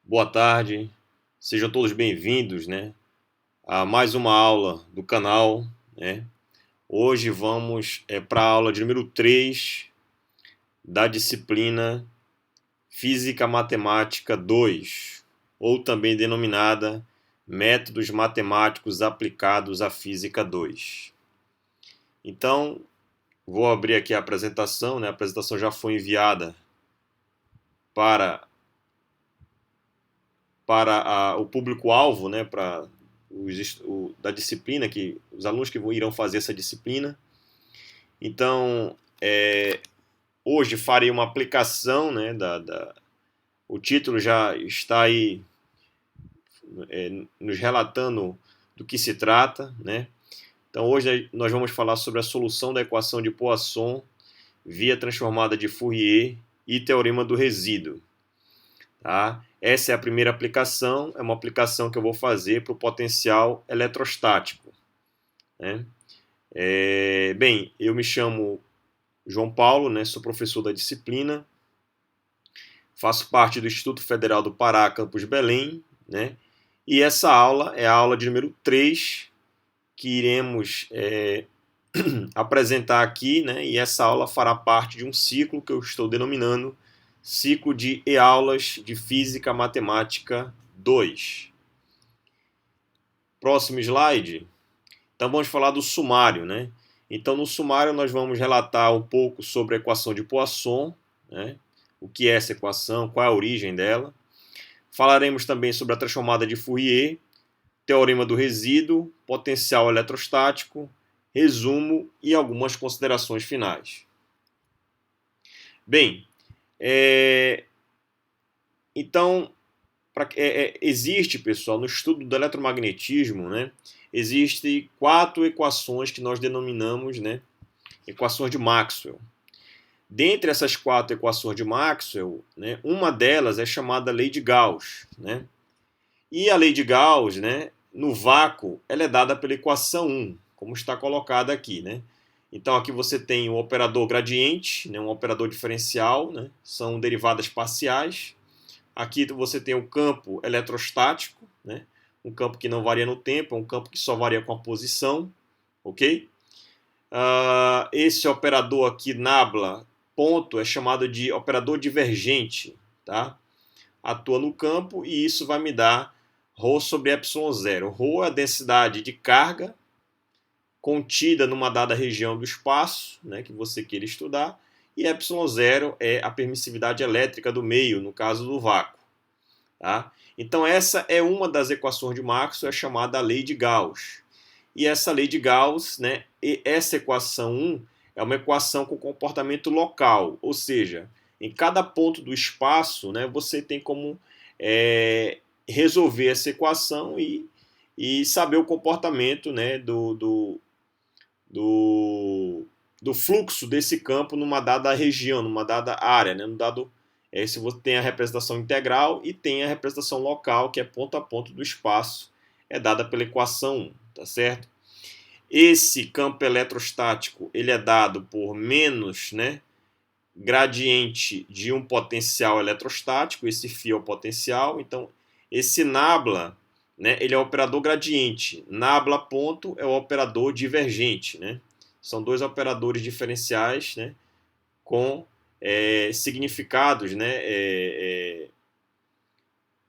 Boa tarde, sejam todos bem-vindos, a mais uma aula do canal, né? Hoje vamos para a aula de número 3 da disciplina Física Matemática 2, ou também denominada Métodos Matemáticos Aplicados à Física 2. Então, vou abrir aqui a apresentação, né? A apresentação já foi enviada para o público-alvo, né, para da disciplina, que os alunos que irão fazer essa disciplina. Então, hoje farei uma aplicação, né, o título já está aí nos relatando do que se trata, né? Então, hoje nós vamos falar sobre a solução da equação de Poisson via transformada de Fourier e teorema do resíduo. Tá? Essa é a primeira aplicação, é uma aplicação que eu vou fazer para o potencial eletrostático. Né? Bem, eu me chamo João Paulo, né? Sou professor da disciplina, faço parte do Instituto Federal do Pará, Campus Belém, né? E essa aula é a aula de número 3 que iremos apresentar aqui, né? E essa aula fará parte de um ciclo que eu estou denominando Ciclo de E-Aulas de Física Matemática 2. Próximo slide. Então vamos falar do sumário, né? Então no sumário nós vamos relatar um pouco sobre a equação de Poisson, né? O que é essa equação, qual é a origem dela. Falaremos também sobre a transformada de Fourier, teorema do resíduo, potencial eletrostático, resumo e algumas considerações finais. Bem, então existe, pessoal, no estudo do eletromagnetismo, né, existem 4 equações que nós denominamos, né, equações de Maxwell. Dentre essas 4 equações de Maxwell, né, uma delas é chamada lei de Gauss. Né? E a lei de Gauss, né, no vácuo, ela é dada pela equação 1, como está colocada aqui. Né? Então aqui você tem o operador gradiente, né, um operador diferencial, né, são derivadas parciais. Aqui você tem o campo eletrostático, né? Um campo que não varia no tempo, é um campo que só varia com a posição, ok? Esse operador aqui, nabla, ponto, é chamado de operador divergente, tá? Atua no campo e isso vai me dar ρ sobre ε0. Ρ é a densidade de carga contida numa dada região do espaço, né, que você queira estudar, e ε0 é a permissividade elétrica do meio, no caso do vácuo. Tá? Então essa é uma das equações de Maxwell, é chamada lei de Gauss. E essa lei de Gauss, né, essa equação 1 é uma equação com comportamento local, ou seja, em cada ponto do espaço, né, você tem como resolver essa equação e saber o comportamento, né, do fluxo desse campo numa dada região, numa dada área, né, num dado se você tem a representação integral e tem a representação local, que é ponto a ponto do espaço, é dada pela equação 1, tá certo? Esse campo eletrostático ele é dado por menos, né, gradiente de um potencial eletrostático, esse φ é o potencial, então esse nabla, né, ele é o operador gradiente, nabla ponto é o operador divergente, né? São dois operadores diferenciais, né, com significados, né,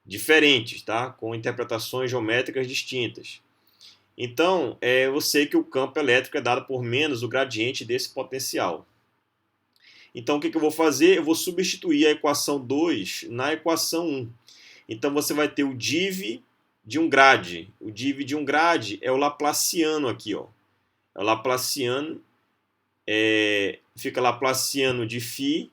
diferentes, tá? Com interpretações geométricas distintas. Então, eu sei que o campo elétrico é dado por menos o gradiente desse potencial. Então, o que eu vou fazer? Eu vou substituir a equação 2 na equação 1. Então, você vai ter o div de um grade. O div de um grade é o laplaciano aqui, ó. É o laplaciano, fica laplaciano de φ.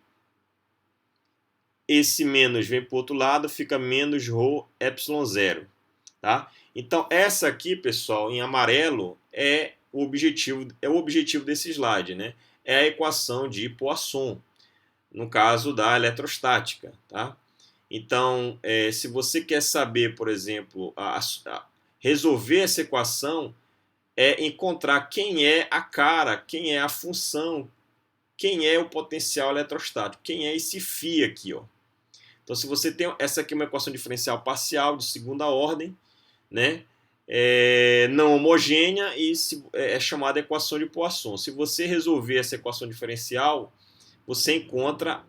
Esse menos vem para o outro lado, fica menos ρ ε0. Tá? Então, essa aqui, pessoal, em amarelo, é o objetivo desse slide. Né? É a equação de Poisson, no caso da eletrostática. Tá? Então, se você quer saber, por exemplo, resolver essa equação, é encontrar quem é a cara, quem é a função, quem é o potencial eletrostático, quem é esse φ aqui, ó. Então, se você tem essa aqui é uma equação diferencial parcial de segunda ordem, né? Não homogênea e é chamada equação de Poisson. Se você resolver essa equação diferencial, você encontra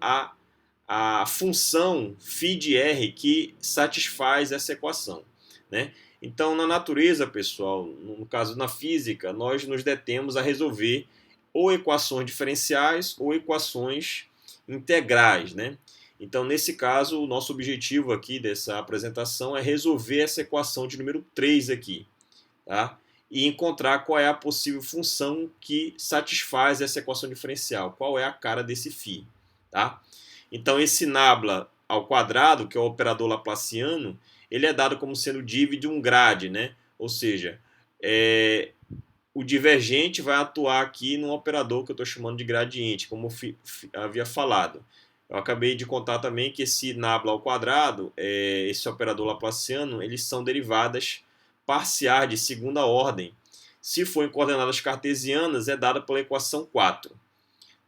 a função φ de r que satisfaz essa equação, né? Então, na natureza, pessoal, no caso na física, nós nos detemos a resolver ou equações diferenciais ou equações integrais, né? Então, nesse caso, o nosso objetivo aqui dessa apresentação é resolver essa equação de número 3 aqui, tá? E encontrar qual é a possível função que satisfaz essa equação diferencial, qual é a cara desse φ, tá? Então, esse nabla ao quadrado, que é o operador laplaciano, ele é dado como sendo div de um grade, né? Ou seja, o divergente vai atuar aqui num operador que eu estou chamando de gradiente, como eu havia falado. Eu acabei de contar também que esse nabla ao quadrado, esse operador laplaciano, eles são derivadas parciais de segunda ordem. Se for em coordenadas cartesianas, é dada pela equação 4.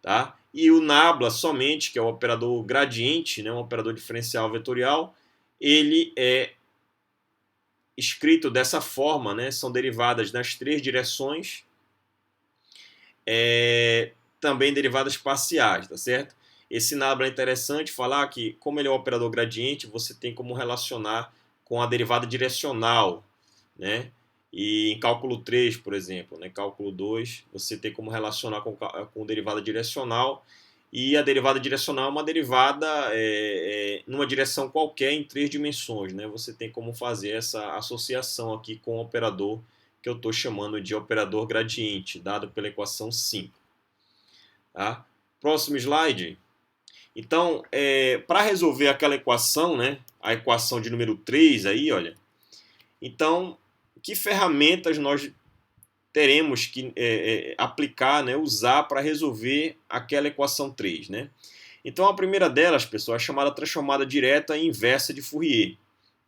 Tá? E o nabla somente, que é o operador gradiente, né, um operador diferencial vetorial, ele é escrito dessa forma, né, são derivadas nas 3 direções, também derivadas parciais, tá certo? Esse nabla é interessante falar que, como ele é um operador gradiente, você tem como relacionar com a derivada direcional, né? E em cálculo 3, por exemplo, né? Cálculo 2, você tem como relacionar com derivada direcional. E a derivada direcional é uma derivada numa direção qualquer em 3 dimensões, né? Você tem como fazer essa associação aqui com o operador que eu estou chamando de operador gradiente, dado pela equação 5. Tá? Próximo slide. Então, para resolver aquela equação, né? A equação de número 3 aí, olha. Então, que ferramentas nós teremos que aplicar, né, usar para resolver aquela equação 3, né? Então, a primeira delas, pessoal, é chamada transformada direta e inversa de Fourier,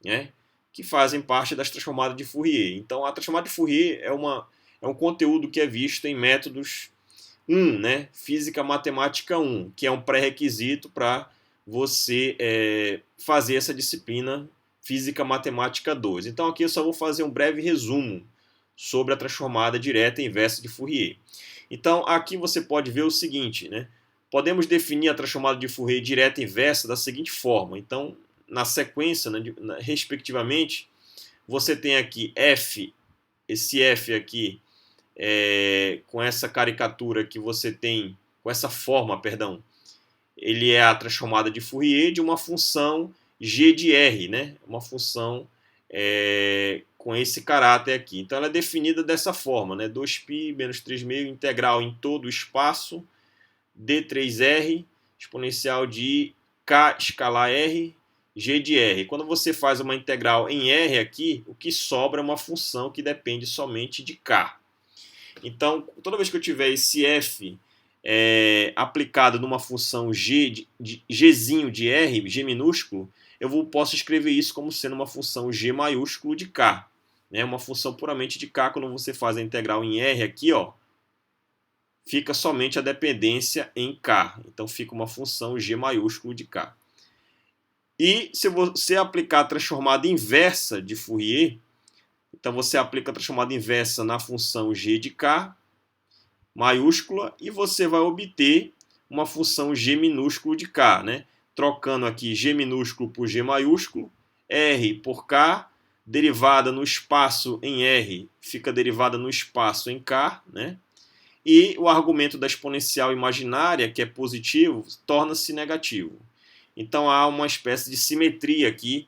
né? Que fazem parte das transformadas de Fourier. Então, a transformada de Fourier é um conteúdo que é visto em métodos 1, né? Física Matemática 1, que é um pré-requisito para você fazer essa disciplina Física Matemática 2. Então, aqui eu só vou fazer um breve resumo sobre a transformada direta e inversa de Fourier. Então, aqui você pode ver o seguinte, né? Podemos definir a transformada de Fourier direta e inversa da seguinte forma. Então, na sequência, né, respectivamente, você tem aqui f, esse f aqui, com essa caricatura que você tem, com essa forma, perdão, ele é a transformada de Fourier de uma função g de r, né? Uma função com esse caráter aqui. Então ela é definida dessa forma, né? 2π menos 3/2 integral em todo o espaço d3r exponencial de k escalar r g de r. Quando você faz uma integral em r aqui, o que sobra é uma função que depende somente de k. Então, toda vez que eu tiver esse f aplicado numa função gzinho de r, g minúsculo, eu posso escrever isso como sendo uma função g maiúsculo de k. Né? Uma função puramente de k, quando você faz a integral em r aqui, ó, fica somente a dependência em k. Então fica uma função g maiúsculo de k. E se você aplicar a transformada inversa de Fourier, então você aplica a transformada inversa na função g de k maiúscula e você vai obter uma função g minúsculo de k, né? Trocando aqui g minúsculo por g maiúsculo, r por k, derivada no espaço em r fica derivada no espaço em k, né? E o argumento da exponencial imaginária, que é positivo, torna-se negativo. Então há uma espécie de simetria aqui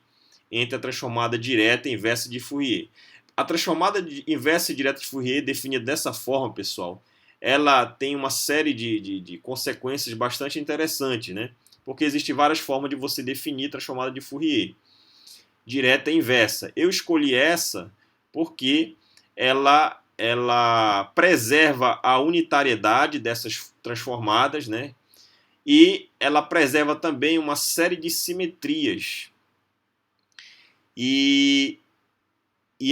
entre a transformada direta e inversa de Fourier. A transformada inversa e direta de Fourier, definida dessa forma, pessoal, ela tem uma série de consequências bastante interessantes, né? Porque existem várias formas de você definir a transformada de Fourier, direta e inversa. Eu escolhi essa porque ela preserva a unitariedade dessas transformadas, né? E ela preserva também uma série de simetrias. E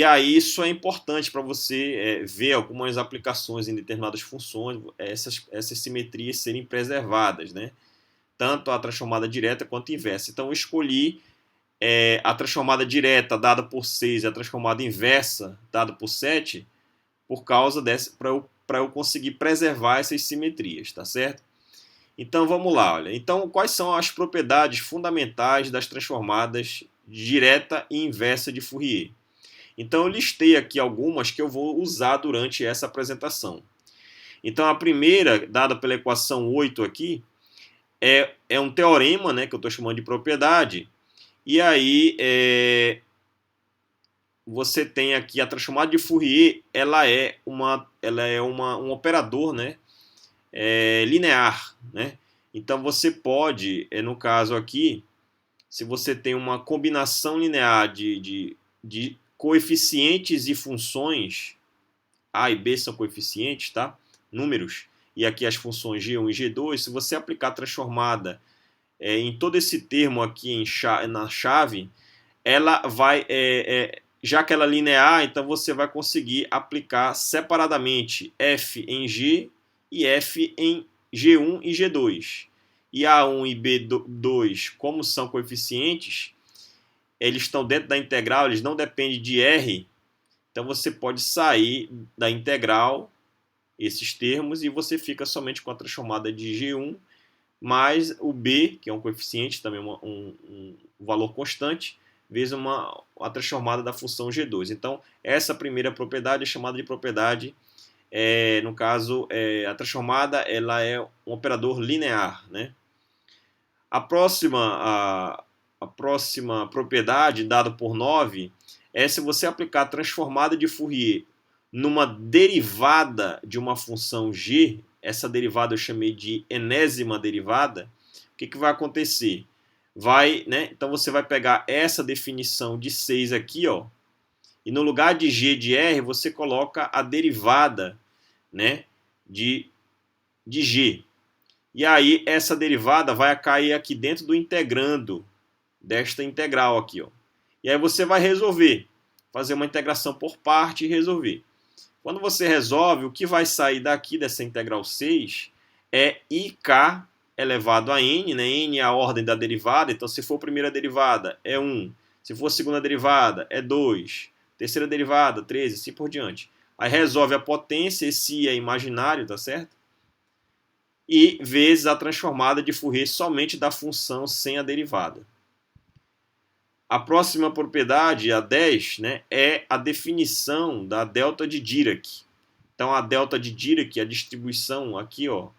aí isso é importante para você ver algumas aplicações em determinadas funções, essas simetrias serem preservadas, né? tanto a transformada direta quanto inversa. Então eu escolhi a transformada direta dada por 6 e a transformada inversa dada por 7 por causa dessa, para eu conseguir preservar essas simetrias, tá certo? Então vamos lá, olha. Então quais são as propriedades fundamentais das transformadas direta e inversa de Fourier? Então eu listei aqui algumas que eu vou usar durante essa apresentação. Então a primeira, dada pela equação 8 aqui, é um teorema, né, que eu estou chamando de propriedade, e aí você tem aqui a transformada de Fourier, ela é um operador, né, linear, né? Então você pode, no caso aqui, se você tem uma combinação linear de coeficientes e funções, A e B são coeficientes, tá? Números, e aqui as funções G1 e G2, se você aplicar a transformada em todo esse termo aqui na chave, ela vai, já que ela é linear, então você vai conseguir aplicar separadamente f em G e f em G1 e G2. E A1 e B2, como são coeficientes, eles estão dentro da integral, eles não dependem de R, então você pode sair da integral esses termos e você fica somente com a transformada de G1 mais o B, que é um coeficiente, também um valor constante, vezes a transformada da função G2. Então, essa primeira propriedade é chamada de propriedade, no caso, a transformada ela é um operador linear, né? A próxima propriedade, dada por 9, é se você aplicar a transformada de Fourier numa derivada de uma função g, essa derivada eu chamei de enésima derivada, o que vai acontecer? Né? Então você vai pegar essa definição de 6 aqui, ó, e no lugar de g de r, você coloca a derivada, né, de g. E aí essa derivada vai cair aqui dentro do integrando desta integral aqui, ó. E aí você vai resolver, fazer uma integração por parte e resolver. Quando você resolve, o que vai sair daqui dessa integral 6 é ik elevado a n, né? N é a ordem da derivada, então se for a primeira derivada é 1, se for a segunda derivada é 2, terceira derivada 3, assim por diante. Aí resolve a potência, esse i é imaginário, tá certo? E vezes a transformada de Fourier somente da função sem a derivada. A próxima propriedade, a 10, né, é a definição da delta de Dirac. Então, a delta de Dirac, a distribuição aqui, ó,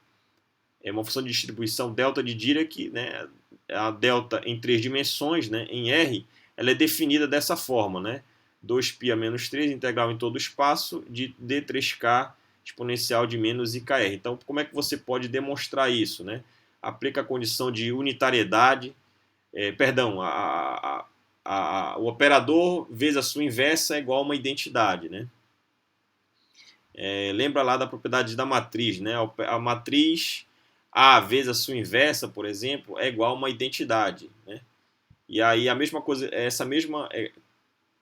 é uma função de distribuição delta de Dirac, né, a delta em 3 dimensões, né, em R, ela é definida dessa forma, né, 2π a menos 3, integral em todo o espaço, de d3k exponencial de menos ikr. Então, como é que você pode demonstrar isso? Né? Aplica a condição de unitariedade, o operador vezes a sua inversa é igual a uma identidade, né? Lembra lá da propriedade da matriz, né? A matriz A vezes a sua inversa, por exemplo, é igual a uma identidade, né? E aí a mesma coisa, essa mesma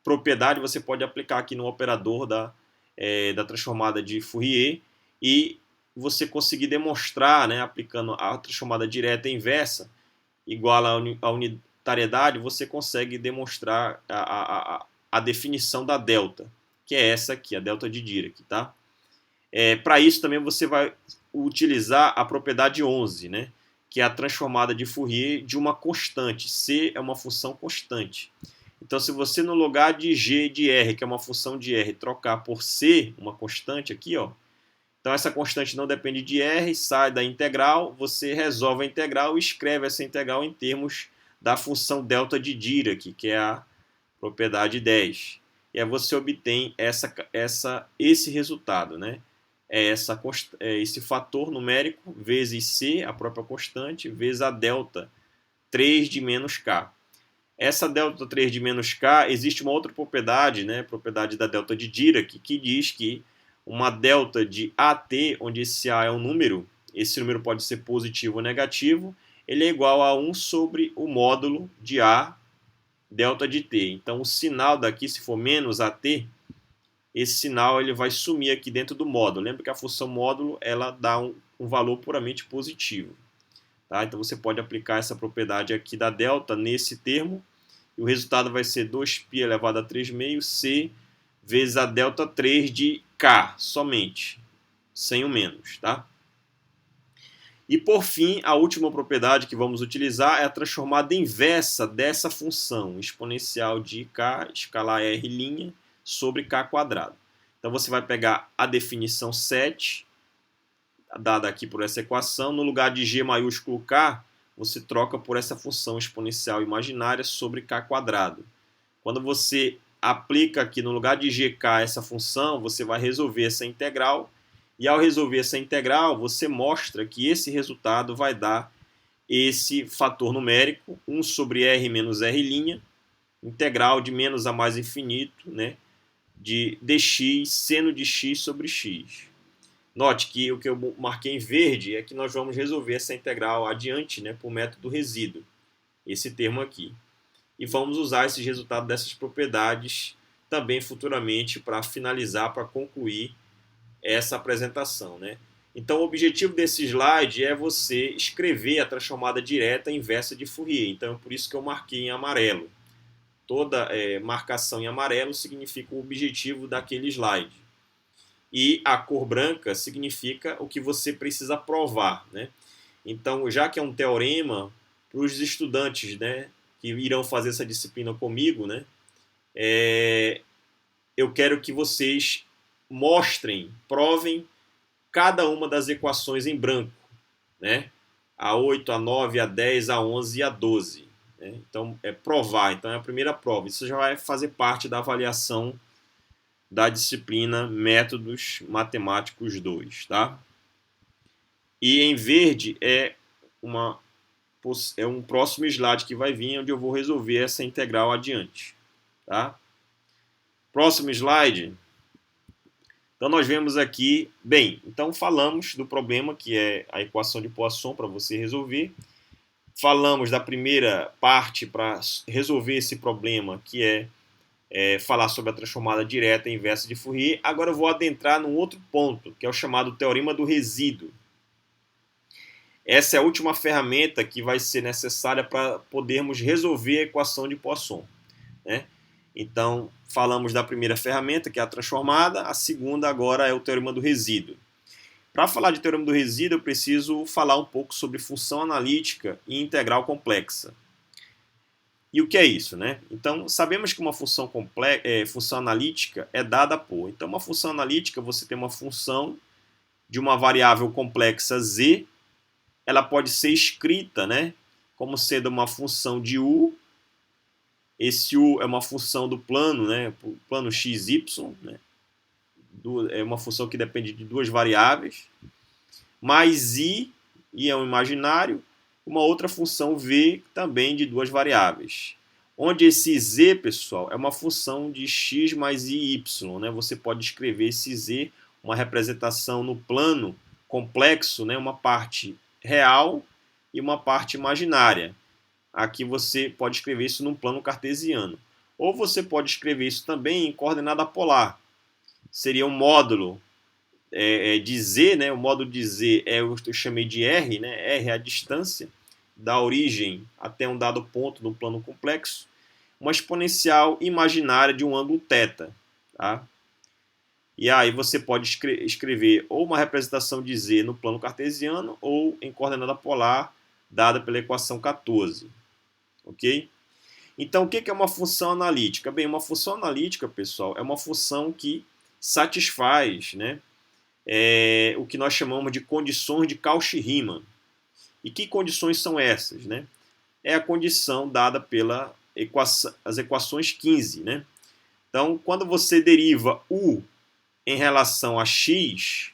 propriedade você pode aplicar aqui no operador da transformada de Fourier e você conseguir demonstrar, né, aplicando a transformada direta e inversa igual a unitariedade, você consegue demonstrar a definição da delta, que é essa aqui, a delta de Dirac, tá? Para isso também você vai utilizar a propriedade 11, né, que é a transformada de Fourier de uma constante. C é uma função constante. Então, se você no lugar de g de r, que é uma função de r, trocar por c, uma constante aqui, ó, então essa constante não depende de r, sai da integral, você resolve a integral e escreve essa integral em termos da função delta de Dirac, que é a propriedade 10. E aí você obtém esse resultado, né? Esse fator numérico vezes c, a própria constante, vezes a delta 3 de menos k. Essa delta 3 de menos k, existe uma outra propriedade, né, propriedade da delta de Dirac, que diz que uma delta de AT, onde esse A é um número, esse número pode ser positivo ou negativo, ele é igual a 1 sobre o módulo de A delta de T. Então o sinal daqui, se for menos AT, esse sinal ele vai sumir aqui dentro do módulo. Lembra que a função módulo ela dá um valor puramente positivo. Tá? Então você pode aplicar essa propriedade aqui da delta nesse termo, e o resultado vai ser 2π elevado a 3/2 C vezes a delta 3 de K somente, sem o menos. Tá? E por fim, a última propriedade que vamos utilizar é a transformada inversa dessa função exponencial de k escalar r' sobre k quadrado. Então você vai pegar a definição 7, dada aqui por essa equação, no lugar de g maiúsculo k, você troca por essa função exponencial imaginária sobre k quadrado. Quando você aplica aqui no lugar de gk essa função, você vai resolver essa integral. E ao resolver essa integral, você mostra que esse resultado vai dar esse fator numérico, 1 sobre r menos r', integral de menos a mais infinito, né, de dx seno de x sobre x. Note que o que eu marquei em verde é que nós vamos resolver essa integral adiante, né, por método resíduo, esse termo aqui. E vamos usar esses resultados dessas propriedades também futuramente para finalizar, para concluir essa apresentação, né? Então, o objetivo desse slide é você escrever a transformada direta inversa de Fourier. Então, é por isso que eu marquei em amarelo. Toda marcação em amarelo significa o objetivo daquele slide. E a cor branca significa o que você precisa provar, né? Então, já que é um teorema, para os estudantes, né, que irão fazer essa disciplina comigo, né, eu quero que vocês mostrem, provem cada uma das equações em branco, né? A 8, a 9, a 10, a 11 e a 12. Né? Então, é provar. Então, é a primeira prova. Isso já vai fazer parte da avaliação da disciplina Métodos Matemáticos 2. Tá? E em verde é um próximo slide que vai vir, onde eu vou resolver essa integral adiante. Tá? Próximo slide. Então, nós vemos aqui, bem, então falamos do problema, que é a equação de Poisson para você resolver. Falamos da primeira parte para resolver esse problema, que é falar sobre a transformada direta e inversa de Fourier. Agora eu vou adentrar num outro ponto, que é o chamado teorema do resíduo. Essa é a última ferramenta que vai ser necessária para podermos resolver a equação de Poisson, né? Então, falamos da primeira ferramenta, que é a transformada. A segunda agora é o teorema do resíduo. Para falar de teorema do resíduo, eu preciso falar um pouco sobre função analítica e integral complexa. E o que é isso, né? Então, sabemos que uma função analítica é dada por. Então, uma função analítica, você tem uma função de uma variável complexa z. Ela pode ser escrita, né, como sendo uma função de u. Esse u é uma função do plano, né, o plano xy, né, é uma função que depende de duas variáveis, mais i é um imaginário, uma outra função v também de duas variáveis. Onde esse z, pessoal, é uma função de x mais i, y. Né? Você pode escrever esse z, uma representação no plano complexo, né, uma parte real e uma parte imaginária. Aqui você pode escrever isso num plano cartesiano. Ou você pode escrever isso também em coordenada polar. Seria um módulo de z, né? O módulo de z eu chamei de r, né? R é a distância da origem até um dado ponto no plano complexo. Uma exponencial imaginária de um ângulo θ. Tá? E aí você pode escrever ou uma representação de z no plano cartesiano ou em coordenada polar, dada pela equação 14. Ok? Então, o que é uma função analítica? Bem, uma função analítica, pessoal, é uma função que satisfaz, né, o que nós chamamos de condições de Cauchy-Riemann. E que condições são essas? Né? É a condição dada pelas equações 15. Né? Então, quando você deriva u em relação a x,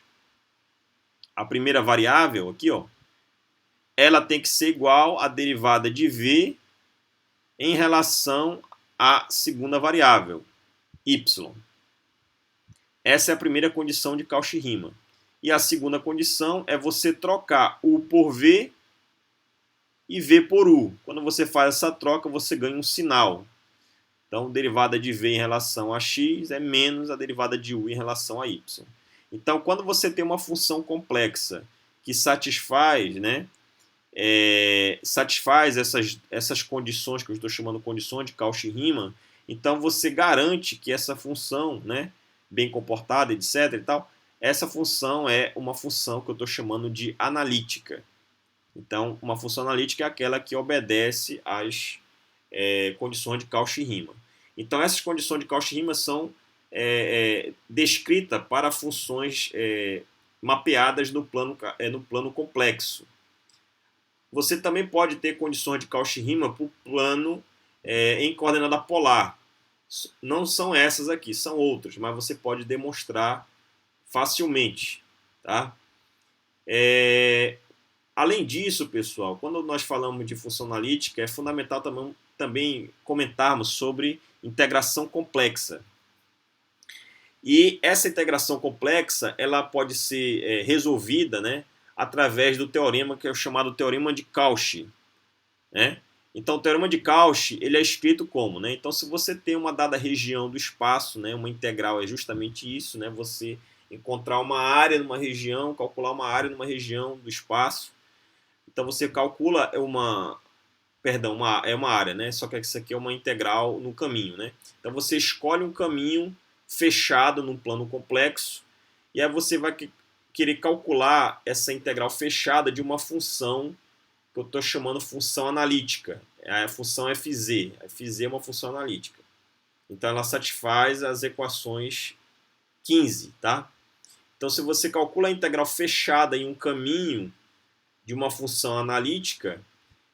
a primeira variável aqui, ó, ela tem que ser igual à derivada de v em relação à segunda variável, y. Essa é a primeira condição de Cauchy-Riemann. E a segunda condição é você trocar u por v e v por u. Quando você faz essa troca, você ganha um sinal. Então, derivada de v em relação a x é menos a derivada de u em relação a y. Então, quando você tem uma função complexa que satisfaz, né, satisfaz essas condições que eu estou chamando de condições de Cauchy-Riemann, então você garante que essa função, né, bem comportada, etc. e tal, essa função é uma função que eu estou chamando de analítica. Então, uma função analítica é aquela que obedece às condições de Cauchy-Riemann. Então, essas condições de Cauchy-Riemann são descritas para funções mapeadas no plano complexo. Você também pode ter condições de Cauchy-Riemann para o plano em coordenada polar. Não são essas aqui, são outras, mas você pode demonstrar facilmente. Tá? Além disso, pessoal, quando nós falamos de função analítica, é fundamental também comentarmos sobre integração complexa. E essa integração complexa ela pode ser resolvida, né, através do teorema que é o chamado teorema de Cauchy. Né? Então, o teorema de Cauchy ele é escrito como? Né? Então, se você tem uma dada região do espaço, né, uma integral é justamente isso, né, você encontrar uma área numa região, calcular uma área numa região do espaço. Então, você calcula uma área, né? Só que isso aqui é uma integral no caminho, né? Então, você escolhe um caminho fechado num plano complexo e aí você vai querer calcular essa integral fechada de uma função que eu estou chamando função analítica. A função fz. A fz é uma função analítica. Então, ela satisfaz as equações 15, tá? Então, se você calcula a integral fechada em um caminho de uma função analítica,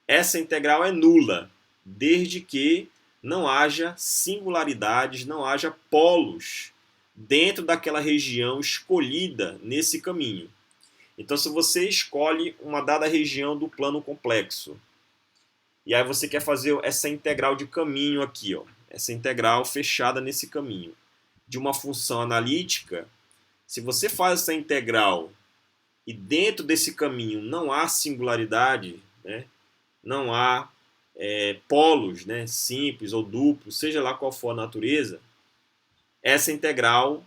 essa integral é nula, desde que não haja singularidades, não haja polos dentro daquela região escolhida nesse caminho. Então, se você escolhe uma dada região do plano complexo, e aí você quer fazer essa integral de caminho aqui, ó, essa integral fechada nesse caminho, de uma função analítica, se você faz essa integral e dentro desse caminho não há singularidade, né, não há polos, né, simples ou duplos, seja lá qual for a natureza, essa integral,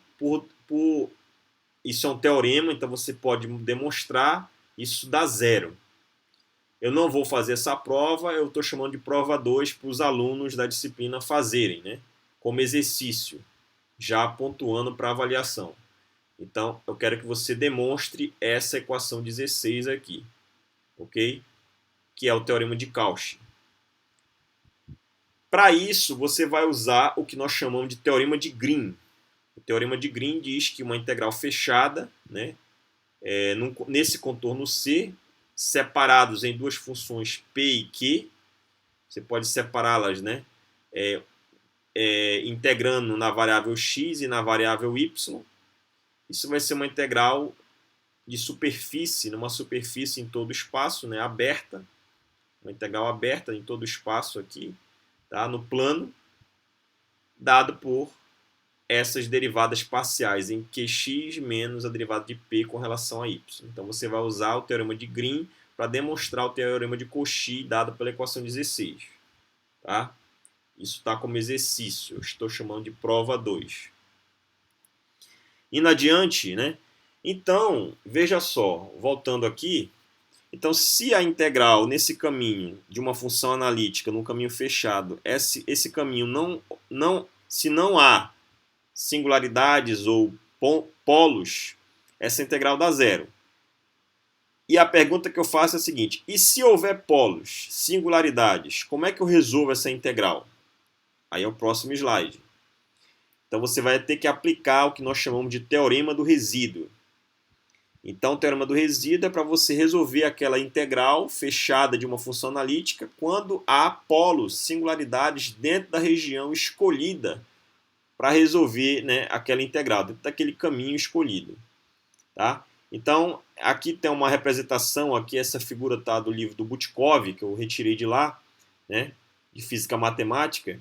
isso é um teorema, então você pode demonstrar, isso dá zero. Eu não vou fazer essa prova, eu estou chamando de prova 2 para os alunos da disciplina fazerem, né, como exercício, já pontuando para avaliação. Então, eu quero que você demonstre essa equação 16 aqui, ok? Que é o teorema de Cauchy. Para isso, você vai usar o que nós chamamos de teorema de Green. O teorema de Green diz que uma integral fechada, né, nesse contorno C, separados em duas funções P e Q, você pode separá-las, né, integrando na variável x e na variável y. Isso vai ser uma integral de superfície, numa superfície em todo o espaço, né, aberta, uma integral aberta em todo o espaço aqui, tá, no plano, dado por essas derivadas parciais em Qx menos a derivada de P com relação a y. Então você vai usar o teorema de Green para demonstrar o teorema de Cauchy dado pela equação 16. Tá? Isso está como exercício, eu estou chamando de prova 2. Indo adiante, né? Então, veja só, voltando aqui, então se a integral nesse caminho de uma função analítica, num caminho fechado, esse caminho se não há singularidades ou polos, essa integral dá zero. E a pergunta que eu faço é a seguinte: e se houver polos, singularidades, como é que eu resolvo essa integral? Aí é o próximo slide. Então você vai ter que aplicar o que nós chamamos de teorema do resíduo. Então o teorema do resíduo é para você resolver aquela integral fechada de uma função analítica quando há polos, singularidades dentro da região escolhida para resolver, né, aquela integral, dentro daquele caminho escolhido. Tá? Então, aqui tem uma representação, aqui essa figura está do livro do Butkov, que eu retirei de lá, né, de Física Matemática.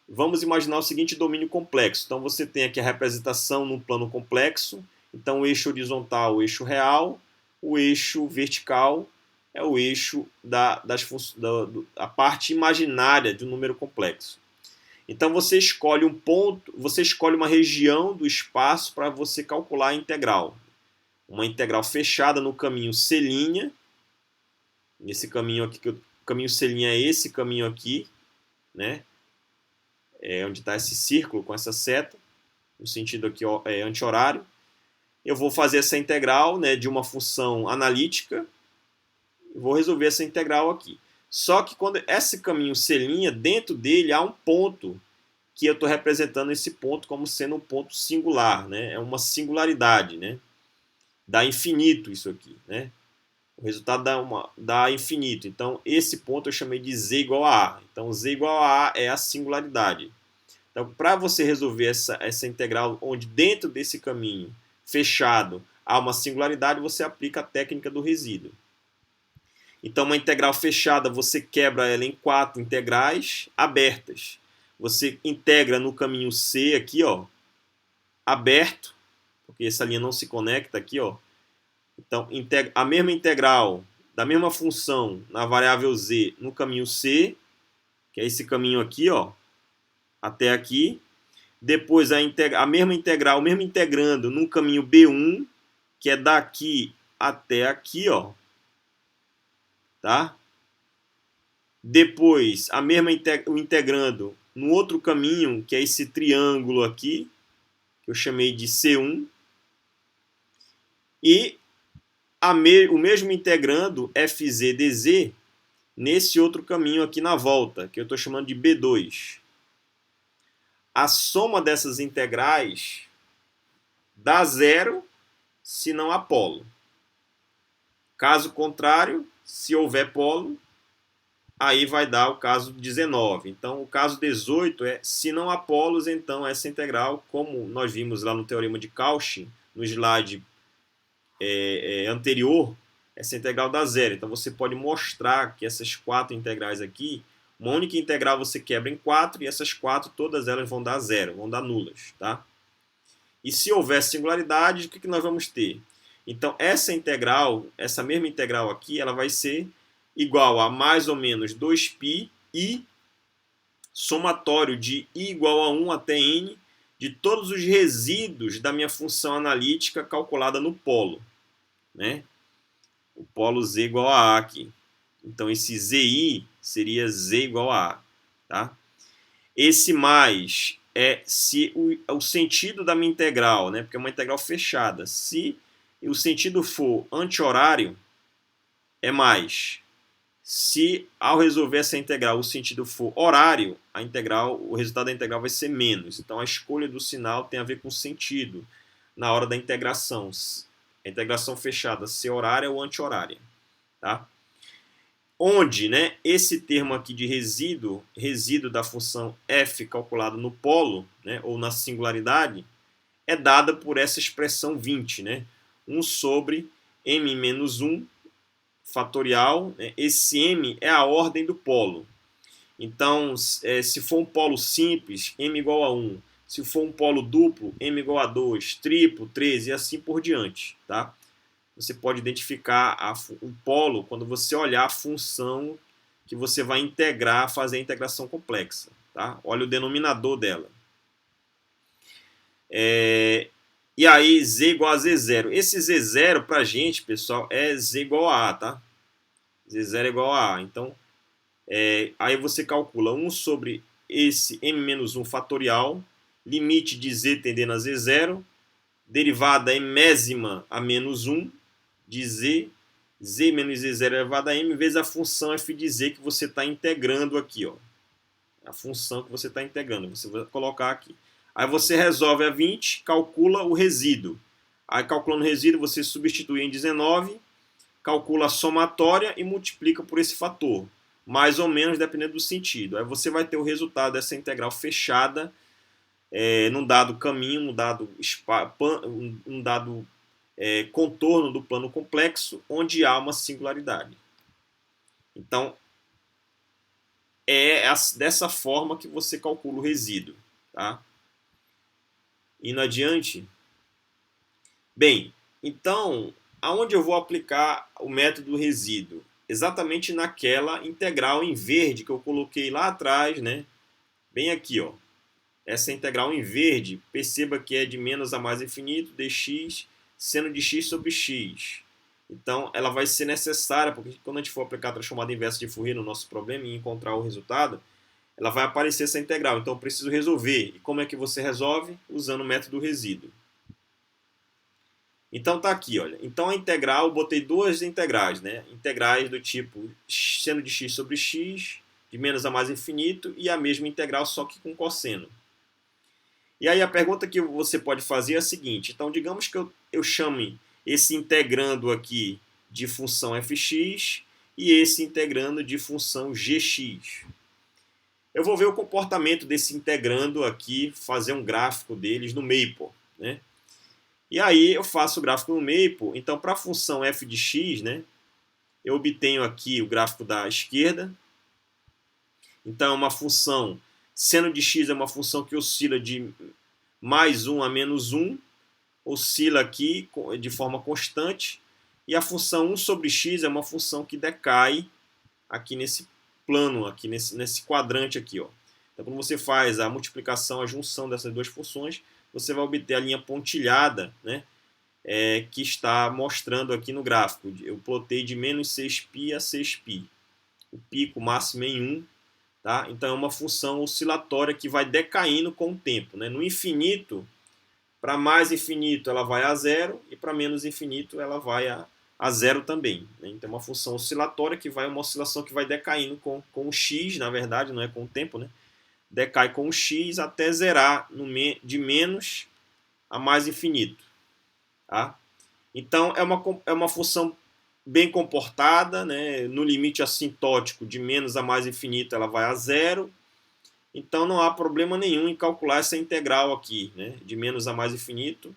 Vamos imaginar o seguinte domínio complexo. Então, você tem aqui a representação num plano complexo. Então, o eixo horizontal, o eixo real, o eixo vertical é o eixo da parte imaginária de um número complexo. Então você escolhe um ponto, você escolhe uma região do espaço para você calcular a integral. Uma integral fechada no caminho C', nesse caminho aqui, o caminho C' é esse caminho aqui, né? Onde está esse círculo com essa seta, no sentido aqui anti-horário. Eu vou fazer essa integral, né, de uma função analítica, vou resolver essa integral aqui. Só que quando esse caminho C', dentro dele há um ponto, que eu estou representando esse ponto como sendo um ponto singular, né? É uma singularidade, né? Dá infinito isso aqui, né? O resultado dá infinito. Então, esse ponto eu chamei de z igual a a. Então, z igual a a é a singularidade. Então, para você resolver essa integral, onde dentro desse caminho fechado há uma singularidade, você aplica a técnica do resíduo. Então, uma integral fechada, você quebra ela em 4 integrais abertas. Você integra no caminho C aqui, ó, aberto, porque essa linha não se conecta aqui, ó. Então, a mesma integral da mesma função na variável z no caminho C, que é esse caminho aqui, ó, até aqui. Depois a mesma integral, mesmo integrando no caminho B1, que é daqui até aqui, ó. Tá? Depois, a mesma integrando no outro caminho, que é esse triângulo aqui, que eu chamei de C1. E o mesmo integrando FZ dz nesse outro caminho aqui na volta, que eu estou chamando de B2. A soma dessas integrais dá zero se não há polo. Caso contrário, se houver polo, aí vai dar o caso 19. Então, o caso 18 é, se não há polos, então essa integral, como nós vimos lá no teorema de Cauchy, no slide anterior, essa integral dá zero. Então, você pode mostrar que essas 4 integrais aqui, uma única integral você quebra em 4, e essas 4, todas elas vão dar zero, vão dar nulas. Tá? E se houver singularidade, o que nós vamos ter? Então, essa integral, essa mesma integral aqui, ela vai ser igual a mais ou menos 2π i somatório de i igual a 1 até n de todos os resíduos da minha função analítica calculada no polo. Né? O polo z igual a aqui. Então, esse zi seria z igual a a. Tá? Esse mais é se o sentido da minha integral, né? Porque é uma integral fechada. Se o sentido for anti-horário, é mais. Se ao resolver essa integral o sentido for horário, o resultado da integral vai ser menos. Então a escolha do sinal tem a ver com o sentido na hora da integração. A integração fechada, se horária ou anti-horária. Tá? Onde, né, esse termo aqui de resíduo da função f calculado no polo, né, ou na singularidade, é dada por essa expressão 20, né? 1 sobre m menos 1 fatorial. Né? Esse m é a ordem do polo. Então, se for um polo simples, m igual a 1. Se for um polo duplo, m igual a 2, triplo, 3 e assim por diante. Tá? Você pode identificar o polo quando você olhar a função que você vai integrar, fazer a integração complexa. Tá? Olha o denominador dela. E aí, z igual a z0. Esse z0 para a gente, pessoal, é z igual a a. Tá? z0 é igual a a. Então, aí você calcula 1 sobre esse m-1 fatorial, limite de z tendendo a z0, derivada mésima a menos 1, de z menos z0 elevado a m, vezes a função f de z que você está integrando aqui. Ó. A função que você está integrando. Você vai colocar aqui. Aí você resolve a 20, calcula o resíduo. Aí calculando o resíduo, você substitui em 19, calcula a somatória e multiplica por esse fator. Mais ou menos, dependendo do sentido. Aí você vai ter o resultado dessa integral fechada num dado caminho, num dado contorno do plano complexo, onde há uma singularidade. Então, é dessa forma que você calcula o resíduo. Tá? Indo adiante. Bem, então, aonde eu vou aplicar o método resíduo? Exatamente naquela integral em verde que eu coloquei lá atrás, né? Bem aqui, ó. Essa integral em verde, perceba que é de menos a mais infinito, dx, seno de x sobre x. Então, ela vai ser necessária, porque quando a gente for aplicar a transformada inversa de Fourier no nosso problema e encontrar o resultado, ela vai aparecer essa integral. Então, eu preciso resolver. E como é que você resolve? Usando o método resíduo. Então, tá aqui, olha. Então, a integral, eu botei duas integrais, né? Integrais do tipo seno de x sobre x, de menos a mais infinito, e a mesma integral, só que com cosseno. E aí a pergunta que você pode fazer é a seguinte. Então, digamos que eu chame esse integrando aqui de função fx e esse integrando de função gx. Eu vou ver o comportamento desse integrando aqui, fazer um gráfico deles no Maple, né? E aí eu faço o gráfico no Maple. Então, para a função f de x, né, eu obtenho aqui o gráfico da esquerda. Então, é uma função, seno de x é uma função que oscila de mais 1 a menos 1, oscila aqui de forma constante. E a função 1 sobre x é uma função que decai aqui nesse plano, aqui nesse quadrante aqui, ó. Então, quando você faz a multiplicação, a junção dessas duas funções, você vai obter a linha pontilhada, né, que está mostrando aqui no gráfico. Eu plotei de menos 6π a 6π. O pico máximo em 1. Tá? Então, é uma função oscilatória que vai decaindo com o tempo. Né? No infinito, para mais infinito, ela vai a zero, e para menos infinito, ela vai a zero também. Né? Então, é uma função oscilatória que vai uma oscilação que vai decaindo com o x, na verdade, não é com o tempo, né? Decai com o x até zerar de menos a mais infinito. Tá? Então, é uma função bem comportada, né? No limite assintótico de menos a mais infinito, ela vai a zero. Então, não há problema nenhum em calcular essa integral aqui, né? De menos a mais infinito.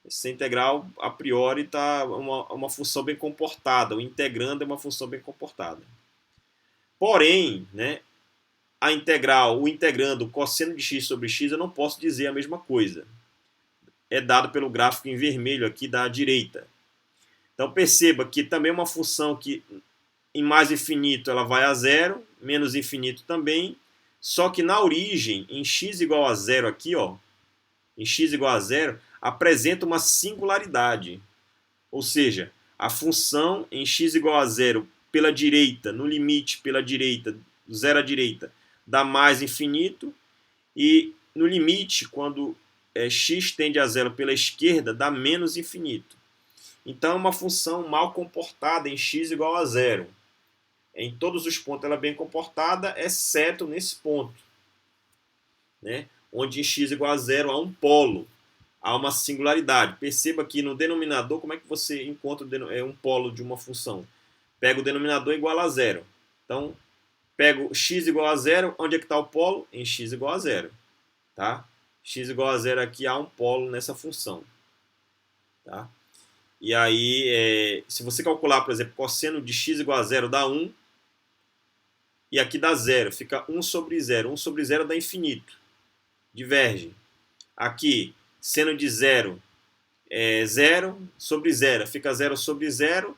Essa integral, a priori, está uma função bem comportada. O integrando é uma função bem comportada. Porém, né, a integral, o integrando, o cosseno de x sobre x, eu não posso dizer a mesma coisa. É dado pelo gráfico em vermelho aqui da direita. Então perceba que também é uma função que em mais infinito ela vai a zero, menos infinito também, só que na origem, em x igual a zero aqui, ó, em x igual a zero, apresenta uma singularidade. Ou seja, a função em x igual a zero pela direita, no limite pela direita, do zero à direita, dá mais infinito, e no limite, quando x tende a zero pela esquerda, dá menos infinito. Então, é uma função mal comportada em x igual a zero. Em todos os pontos ela é bem comportada, exceto nesse ponto, né? Onde em x igual a zero há um polo, há uma singularidade. Perceba que no denominador, como é que você encontra um polo de uma função? Pega o denominador igual a zero. Então, pego x igual a zero, onde é que está o polo? Em x igual a zero. Tá? X igual a zero aqui, há um polo nessa função. Tá? E aí, se você calcular, por exemplo, cosseno de x igual a zero dá 1, e aqui dá zero, fica 1 sobre 0. 1 sobre 0 dá infinito, diverge. Aqui, seno de 0 é 0 sobre 0, fica 0 sobre 0.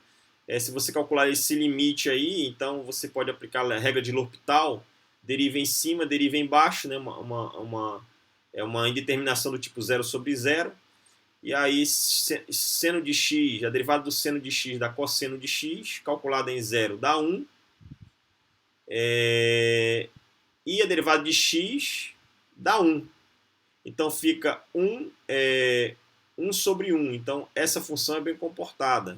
Se você calcular esse limite aí, então você pode aplicar a regra de L'Hopital, deriva em cima, deriva embaixo, né? É uma indeterminação do tipo 0 sobre 0. E aí, seno de x, a derivada do seno de x dá cosseno de x, calculada em 0 dá 1. E a derivada de x dá 1. Então fica 1 sobre 1. Então essa função é bem comportada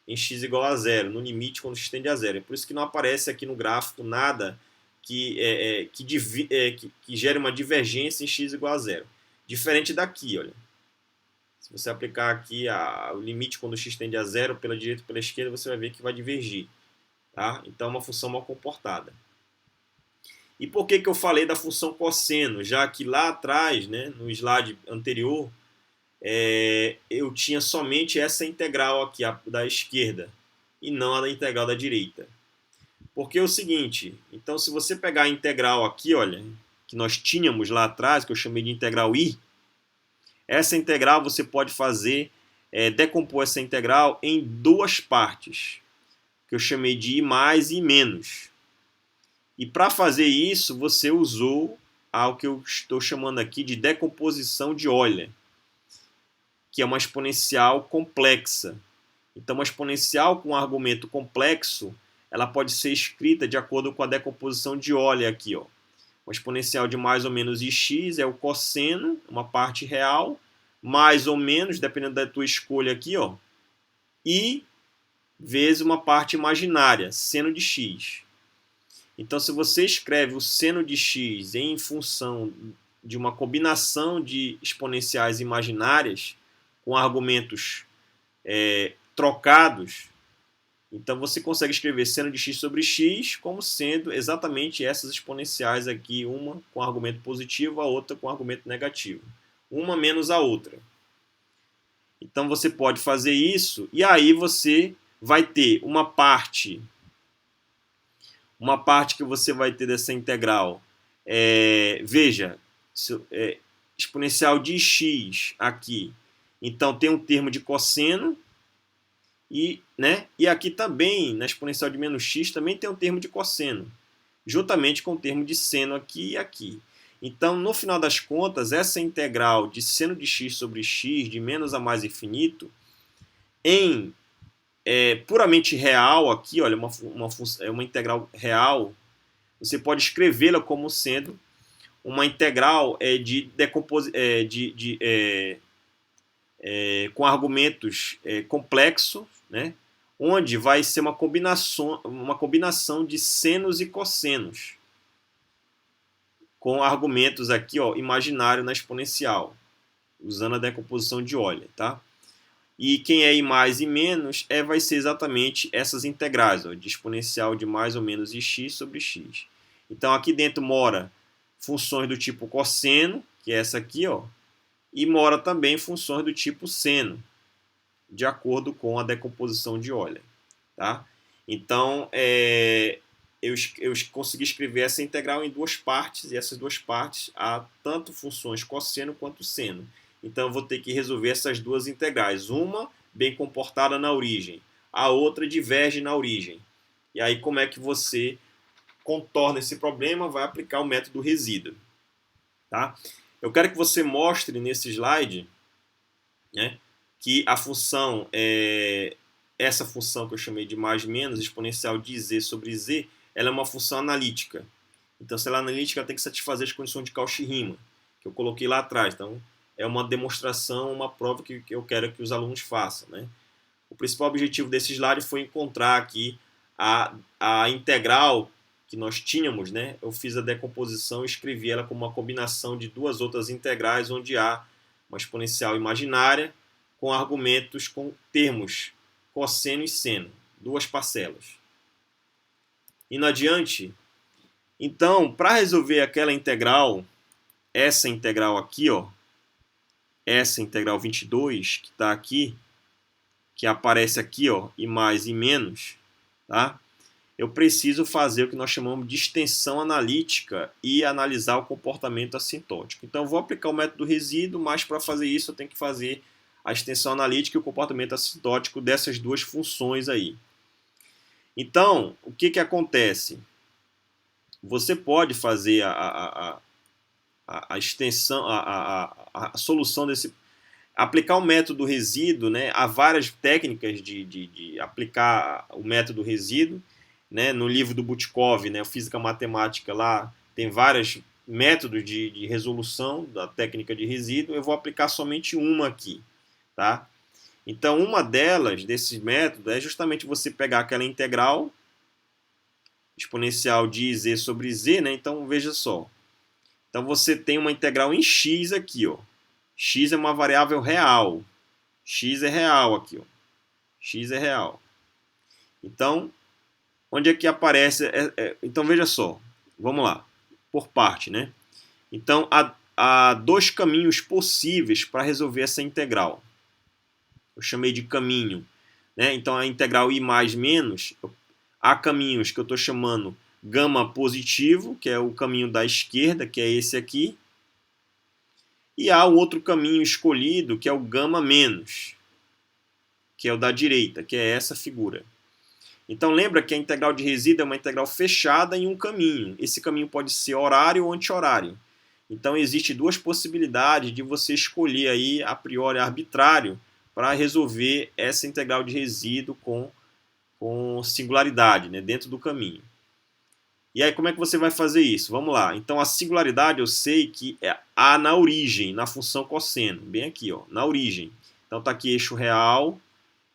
em x igual a 0, no limite quando x tende a 0. É por isso que não aparece aqui no gráfico nada que gere uma divergência em x igual a 0. Diferente daqui, olha. Se você aplicar aqui o limite quando x tende a 0 pela direita e pela esquerda, você vai ver que vai divergir. Tá? Então é uma função mal comportada. E por que eu falei da função cosseno? Já que lá atrás, né, no slide anterior, eu tinha somente essa integral aqui da esquerda e não a da integral da direita. Porque é o seguinte, então se você pegar a integral aqui, olha, que nós tínhamos lá atrás, que eu chamei de integral I, essa integral você pode fazer, decompor essa integral em duas partes, que eu chamei de I mais e I menos. E para fazer isso, você usou algo que eu estou chamando aqui de decomposição de Euler, que é uma exponencial complexa. Então, uma exponencial com argumento complexo, ela pode ser escrita de acordo com a decomposição de Euler aqui, ó. Uma exponencial de mais ou menos x é o cosseno, uma parte real, mais ou menos, dependendo da tua escolha aqui, ó, e vezes uma parte imaginária, seno de x. Então, se você escreve o seno de x em função de uma combinação de exponenciais imaginárias com argumentos trocados, então você consegue escrever seno de x sobre x como sendo exatamente essas exponenciais aqui, uma com argumento positivo, a outra com argumento negativo. Uma menos a outra. Então você pode fazer isso e aí você vai ter uma parte que você vai ter dessa integral. Veja, exponencial de x aqui. Então tem um termo de cosseno e aqui também, na exponencial de menos x, também tem um termo de cosseno, juntamente com o termo de seno aqui e aqui. Então, no final das contas, essa integral de seno de x sobre x, de menos a mais infinito, em puramente real aqui, olha, uma integral real, você pode escrevê-la como sendo uma integral com argumentos complexos, né, onde vai ser uma combinação de senos e cossenos, com argumentos aqui, ó, imaginário na exponencial, usando a decomposição de Euler, tá? E quem é I mais e menos vai ser exatamente essas integrais, ó, de exponencial de mais ou menos x sobre x. Então aqui dentro mora funções do tipo cosseno, que é essa aqui, ó, e mora também funções do tipo seno, de acordo com a decomposição de Euler, tá? Então eu consegui escrever essa integral em duas partes, e essas duas partes há tanto funções cosseno quanto seno. Então eu vou ter que resolver essas duas integrais, uma bem comportada na origem, a outra diverge na origem. E aí como é que você contorna esse problema? Vai aplicar o método resíduo, tá? Eu quero que você mostre nesse slide, né, que a função, essa função que eu chamei de mais menos, exponencial de z sobre z, ela é uma função analítica. Então, se ela é analítica, ela tem que satisfazer as condições de Cauchy-Riemann, que eu coloquei lá atrás. Então, é uma demonstração, uma prova que eu quero que os alunos façam, né? O principal objetivo desse slide foi encontrar aqui a integral que nós tínhamos, né? Eu fiz a decomposição e escrevi ela como uma combinação de duas outras integrais, onde há uma exponencial imaginária com argumentos com termos cosseno e seno, duas parcelas. Indo adiante, então, para resolver aquela integral, essa integral aqui, ó, essa integral 22, que está aqui, que aparece aqui, ó, e mais e menos, tá? Eu preciso fazer o que nós chamamos de extensão analítica e analisar o comportamento assintótico. Então, eu vou aplicar o método resíduo, mas para fazer isso eu tenho que fazer a extensão analítica e o comportamento assintótico dessas duas funções aí. Então, o que acontece? Você pode fazer a extensão, a solução desse... Aplicar o método resíduo, né? Há várias técnicas de aplicar o método resíduo, né? No livro do Butkov, né? Física Matemática, lá tem vários métodos de resolução da técnica de resíduo. Eu vou aplicar somente uma aqui, tá? Então, uma delas, desses métodos, é justamente você pegar aquela integral exponencial de z sobre z, né? Então, veja só. Então, você tem uma integral em x aqui, ó. X é uma variável real. X é real aqui, ó. X é real. Então, onde é que aparece? Então, veja só. Vamos lá. Por parte, né? Então, há dois caminhos possíveis para resolver essa integral. Eu chamei de caminho, né? Então, a integral i mais menos, há caminhos que eu estou chamando gama positivo, que é o caminho da esquerda, que é esse aqui. E há o outro caminho escolhido, que é o gama menos, que é o da direita, que é essa figura. Então lembra que a integral de resíduo é uma integral fechada em um caminho. Esse caminho pode ser horário ou anti-horário. Então existem duas possibilidades de você escolher aí, a priori arbitrário, para resolver essa integral de resíduo com singularidade, né, dentro do caminho. E aí como é que você vai fazer isso? Vamos lá. Então a singularidade eu sei que há na origem, na função cosseno, bem aqui, ó, na origem. Então está aqui eixo real,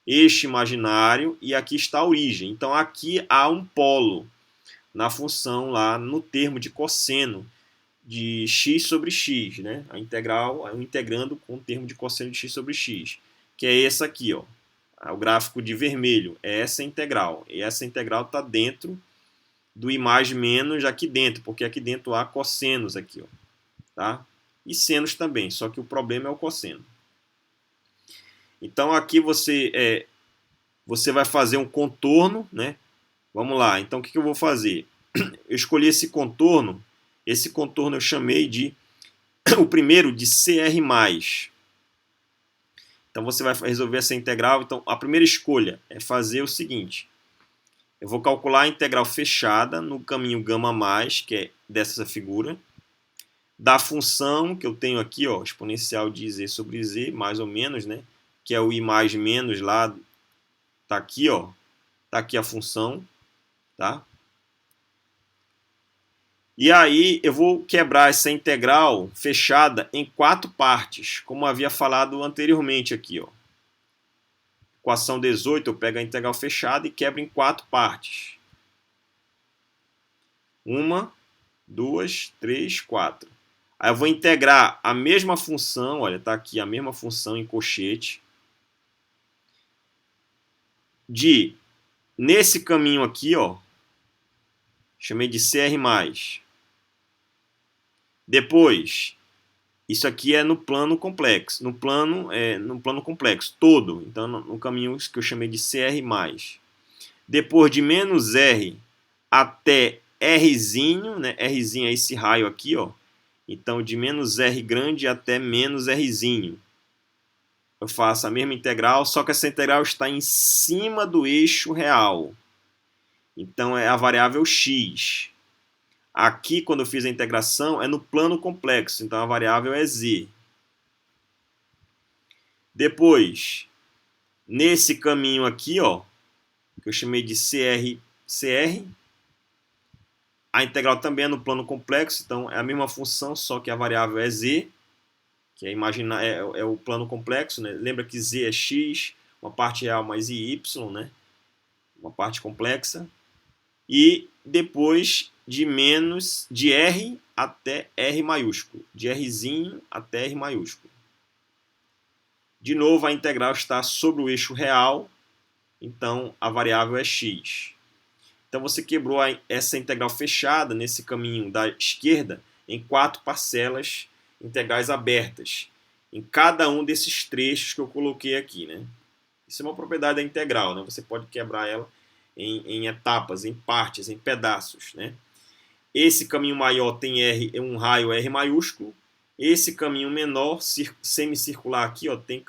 eixo imaginário e aqui está a origem. Então aqui há um polo na função lá no termo de cosseno de x sobre x, né? A integral, eu integrando com o termo de cosseno de x sobre x, que é essa aqui, ó. O gráfico de vermelho é essa integral. E essa integral está dentro do I mais menos aqui dentro, porque aqui dentro há cossenos aqui, ó, tá? E senos também, só que o problema é o cosseno. Então aqui você vai fazer um contorno, né? Vamos lá, então o que eu vou fazer? Eu escolhi esse contorno eu chamei de o primeiro de CR+. Então você vai resolver essa integral. Então a primeira escolha é fazer o seguinte: eu vou calcular a integral fechada no caminho gama mais, que é dessa figura, da função que eu tenho aqui, ó, exponencial de z sobre z, mais ou menos, né? Que é o i mais menos lá, tá aqui, ó, tá aqui a função, tá? E aí eu vou quebrar essa integral fechada em 4 partes, como havia falado anteriormente aqui, ó. Equação 18, eu pego a integral fechada e quebro em 4 partes. 1, 2, 3, 4. Aí eu vou integrar a mesma função, olha, tá aqui a mesma função em colchete, nesse caminho aqui, ó, chamei de CR+. Depois, isso aqui é no plano complexo, no plano complexo todo, então no caminho que eu chamei de CR+. Depois de menos R até Rzinho, né? Rzinho é esse raio aqui, ó. Então de menos R grande até menos Rzinho. Eu faço a mesma integral, só que essa integral está em cima do eixo real. Então é a variável x. Aqui, quando eu fiz a integração, é no plano complexo, então a variável é z. Depois, nesse caminho aqui, ó, que eu chamei de CR, a integral também é no plano complexo, então é a mesma função, só que a variável é z, que é o plano complexo, né? Lembra que z é x, uma parte real mais y, né? Uma parte complexa. E depois de R até R maiúsculo, de Rzinho até R maiúsculo. De novo, a integral está sobre o eixo real, então a variável é x. Então você quebrou essa integral fechada nesse caminho da esquerda em 4 parcelas integrais abertas, em cada um desses trechos que eu coloquei aqui, né? Isso é uma propriedade da integral, né? Você pode quebrar ela em etapas, em partes, em pedaços, né? Esse caminho maior tem um raio R maiúsculo. Esse caminho menor, semicircular aqui, ó, tem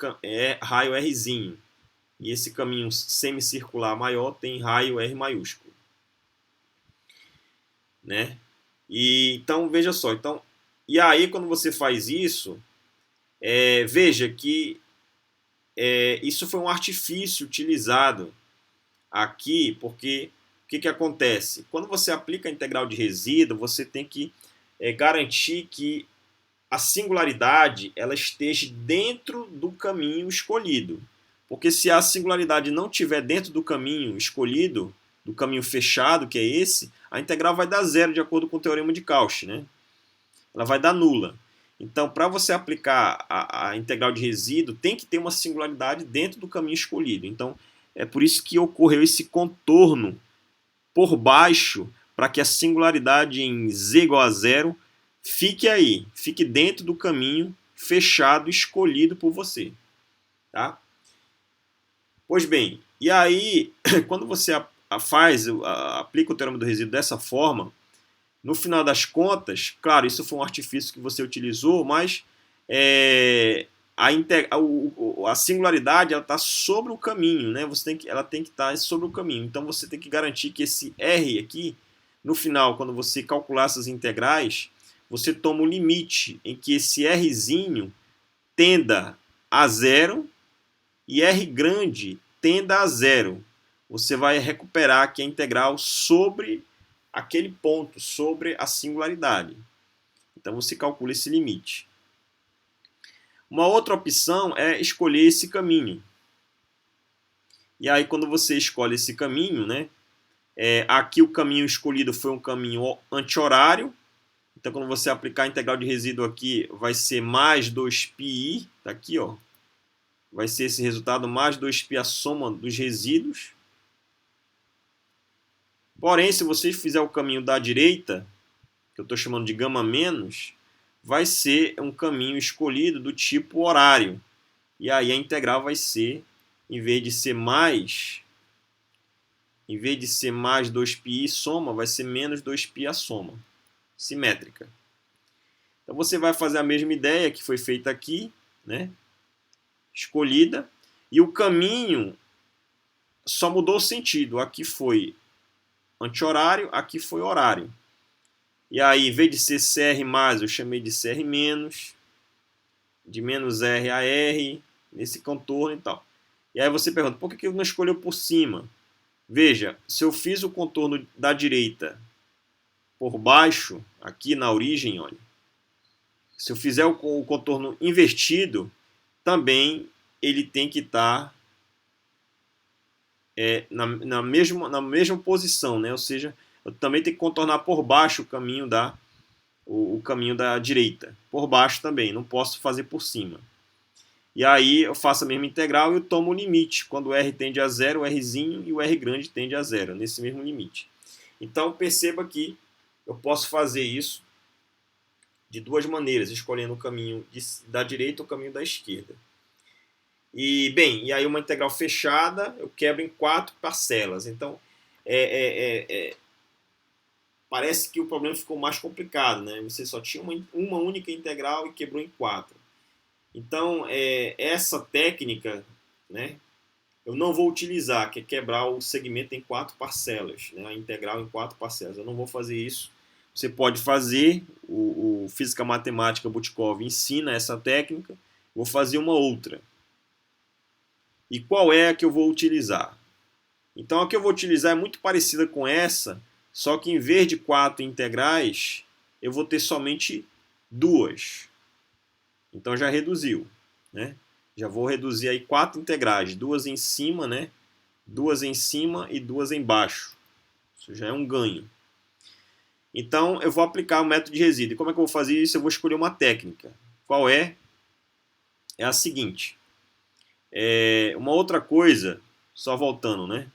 raio Rzinho. E esse caminho semicircular maior tem raio R maiúsculo. Né? Então, veja só. Então, e aí, quando você faz isso, veja que isso foi um artifício utilizado aqui, porque o que acontece? Quando você aplica a integral de resíduo, você tem que garantir que a singularidade ela esteja dentro do caminho escolhido. Porque se a singularidade não estiver dentro do caminho escolhido, do caminho fechado, que é esse, a integral vai dar zero, de acordo com o teorema de Cauchy, né? Ela vai dar nula. Então, para você aplicar a integral de resíduo, tem que ter uma singularidade dentro do caminho escolhido. Então, é por isso que ocorreu esse contorno por baixo, para que a singularidade em z igual a zero fique aí, fique dentro do caminho fechado escolhido por você. Tá? Pois bem, e aí, quando você aplica o teorema do resíduo dessa forma, no final das contas, claro, isso foi um artifício que você utilizou, mas a singularidade está sobre o caminho, né? Ela tem que estar sobre o caminho. Então você tem que garantir que esse R aqui, no final, quando você calcular essas integrais, você toma o limite em que esse Rzinho tenda a zero e R grande tenda a zero. Você vai recuperar aqui a integral sobre aquele ponto, sobre a singularidade. Então você calcula esse limite. Uma outra opção é escolher esse caminho. E aí quando você escolhe esse caminho, né, aqui o caminho escolhido foi um caminho anti-horário. Então quando você aplicar a integral de resíduo aqui, vai ser mais 2πi, tá aqui, ó. Vai ser esse resultado mais 2π a soma dos resíduos. Porém, se você fizer o caminho da direita, que eu estou chamando de gama menos, vai ser um caminho escolhido do tipo horário. E aí a integral vai ser, em vez de ser mais 2πi soma, vai ser menos 2π a soma. Simétrica. Então você vai fazer a mesma ideia que foi feita aqui, né? Escolhida. E o caminho só mudou o sentido. Aqui foi anti-horário, aqui foi horário. E aí, em vez de ser CR+, eu chamei de CR-, de menos R a R, nesse contorno e tal. E aí você pergunta, por que eu não escolheu por cima? Veja, se eu fiz o contorno da direita por baixo, aqui na origem, olha, se eu fizer o contorno invertido, também ele tem que estar na mesma posição, né? Ou seja, eu também tenho que contornar por baixo o caminho da direita. Por baixo também, não posso fazer por cima. E aí eu faço a mesma integral e eu tomo o limite. Quando o R tende a zero, o Rzinho e o R grande tende a zero, nesse mesmo limite. Então perceba que eu posso fazer isso de duas maneiras, escolhendo o caminho da direita ou o caminho da esquerda. E, bem, e aí uma integral fechada eu quebro em 4 parcelas. Então, parece que o problema ficou mais complicado, né? Você só tinha uma única integral e quebrou em 4. Então, essa técnica, né, eu não vou utilizar, que é quebrar o segmento em 4 parcelas, né, a integral em 4 parcelas. Eu não vou fazer isso. Você pode fazer, o Física Matemática Butkov ensina essa técnica. Vou fazer uma outra. E qual é a que eu vou utilizar? Então a que eu vou utilizar é muito parecida com essa, só que em vez de 4 integrais, eu vou ter somente 2. Então já reduziu, né? Já vou reduzir aí 4 integrais, 2 em cima, né? 2 em cima e 2 embaixo. Isso já é um ganho. Então eu vou aplicar o método de resíduo. E como é que eu vou fazer isso? Eu vou escolher uma técnica. Qual é? É a seguinte. Uma outra coisa, só voltando, né?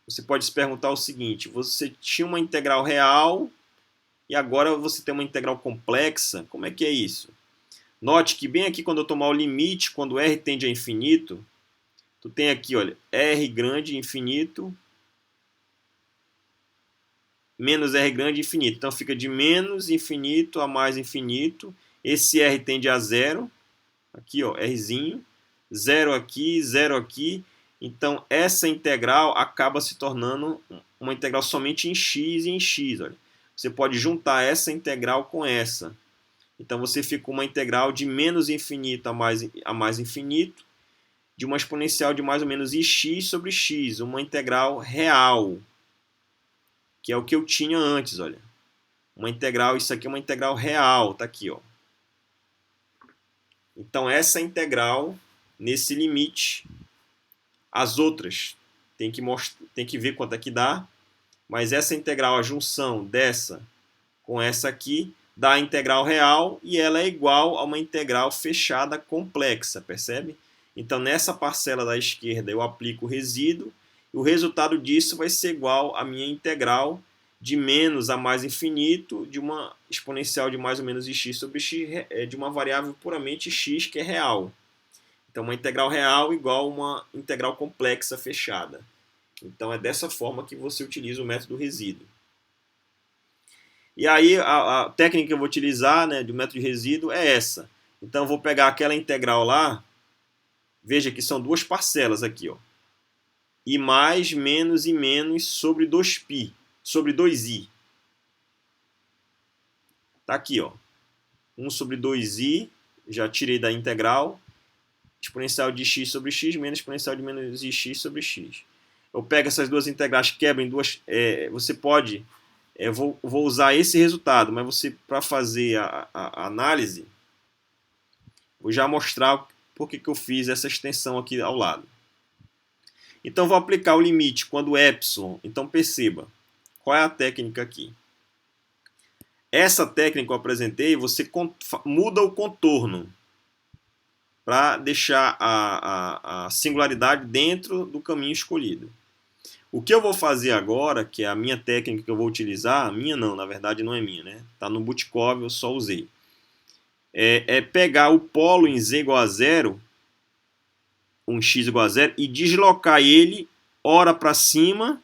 Você pode se perguntar o seguinte: você tinha uma integral real e agora você tem uma integral complexa. Como é que é isso? Note que bem aqui quando eu tomar o limite, quando R tende a infinito, tu tem aqui, olha, R grande infinito menos R grande infinito. Então fica de menos infinito a mais infinito. Esse R tende a zero. Aqui, ó, Rzinho. Zero aqui, zero aqui. Então essa integral acaba se tornando uma integral somente em x e em x. Olha. Você pode juntar essa integral com essa. Então você fica com uma integral de menos infinito a mais infinito, de uma exponencial de mais ou menos ix sobre x, uma integral real, que é o que eu tinha antes, olha. Uma integral, isso aqui é uma integral real, tá aqui, ó. Então essa integral nesse limite, as outras tem que ver quanto é que dá, mas essa integral, a junção dessa com essa aqui, dá a integral real e ela é igual a uma integral fechada complexa, percebe? Então nessa parcela da esquerda eu aplico o resíduo e o resultado disso vai ser igual à minha integral de menos a mais infinito de uma exponencial de mais ou menos x sobre x de uma variável puramente x que é real. Então uma integral real igual a uma integral complexa fechada. Então é dessa forma que você utiliza o método resíduo. E aí a técnica que eu vou utilizar, né, do método de resíduo é essa. Então eu vou pegar aquela integral lá, veja que são duas parcelas aqui, ó. I mais, menos e menos sobre 2π, sobre 2i. Tá aqui, ó. 1 sobre 2i já tirei da integral, exponencial de x sobre x menos exponencial de menos x sobre x. Eu pego essas duas integrais, quebro em duas, você pode, vou usar esse resultado, mas você, para fazer a análise, vou já mostrar por que eu fiz essa extensão aqui ao lado. Então, vou aplicar o limite quando epsilon. Então, perceba, qual é a técnica aqui? Essa técnica que eu apresentei, você muda o contorno para deixar a singularidade dentro do caminho escolhido. O que eu vou fazer agora, que é a minha técnica que eu vou utilizar, minha não, na verdade não é minha, né? Tá no Butkov, eu só usei. É pegar o polo em z igual a zero, um x igual a zero, e deslocar ele ora para cima,